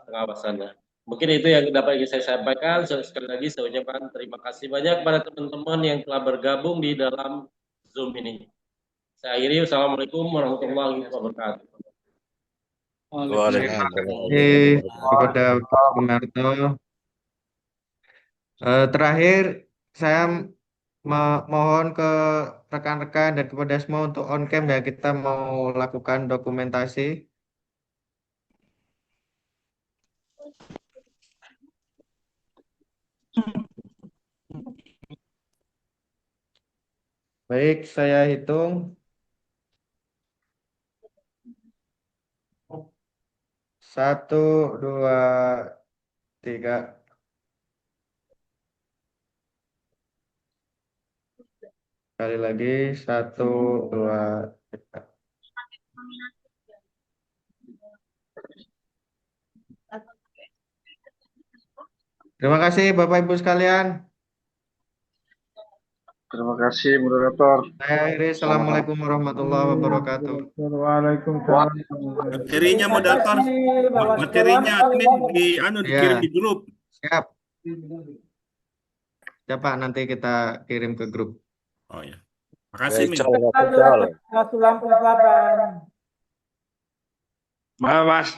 pengawasannya. Mungkin itu yang dapat saya sampaikan. Sekali lagi saya ucapkan terima kasih banyak kepada teman-teman yang telah bergabung di dalam Zoom ini. Saya akhiri. Wassalamualaikum warahmatullahi wabarakatuh. Waalaikumsalam. Kepada Pak Sunarto. Terakhir, saya mohon ke rekan-rekan dan kepada semua untuk on cam ya, kita mau lakukan dokumentasi. Baik, saya hitung. 1, 2, 3. Sekali lagi, 1, 2, 3. Terima kasih Bapak Ibu sekalian. Terima kasih moderator. Saya akhiri. Assalamualaikum warahmatullahi wabarakatuh. Waalaikumsalam. Materinya moderator, materinya admin dikirim Ya, di grup. siap. Siap Pak, nanti kita kirim ke grup. Oh ya. Makasih Min. Lampung Selatan. Mas.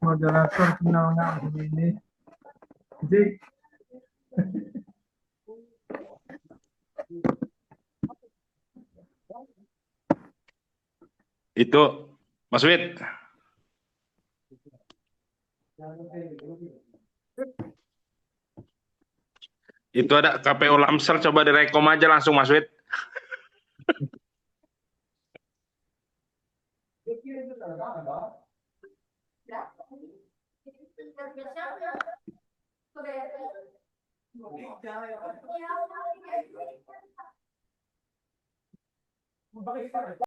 Moderator senang ini. Jadi Itu Mas Wid. Itu ada KPU Lamsel, coba direkom aja langsung Mas Wid.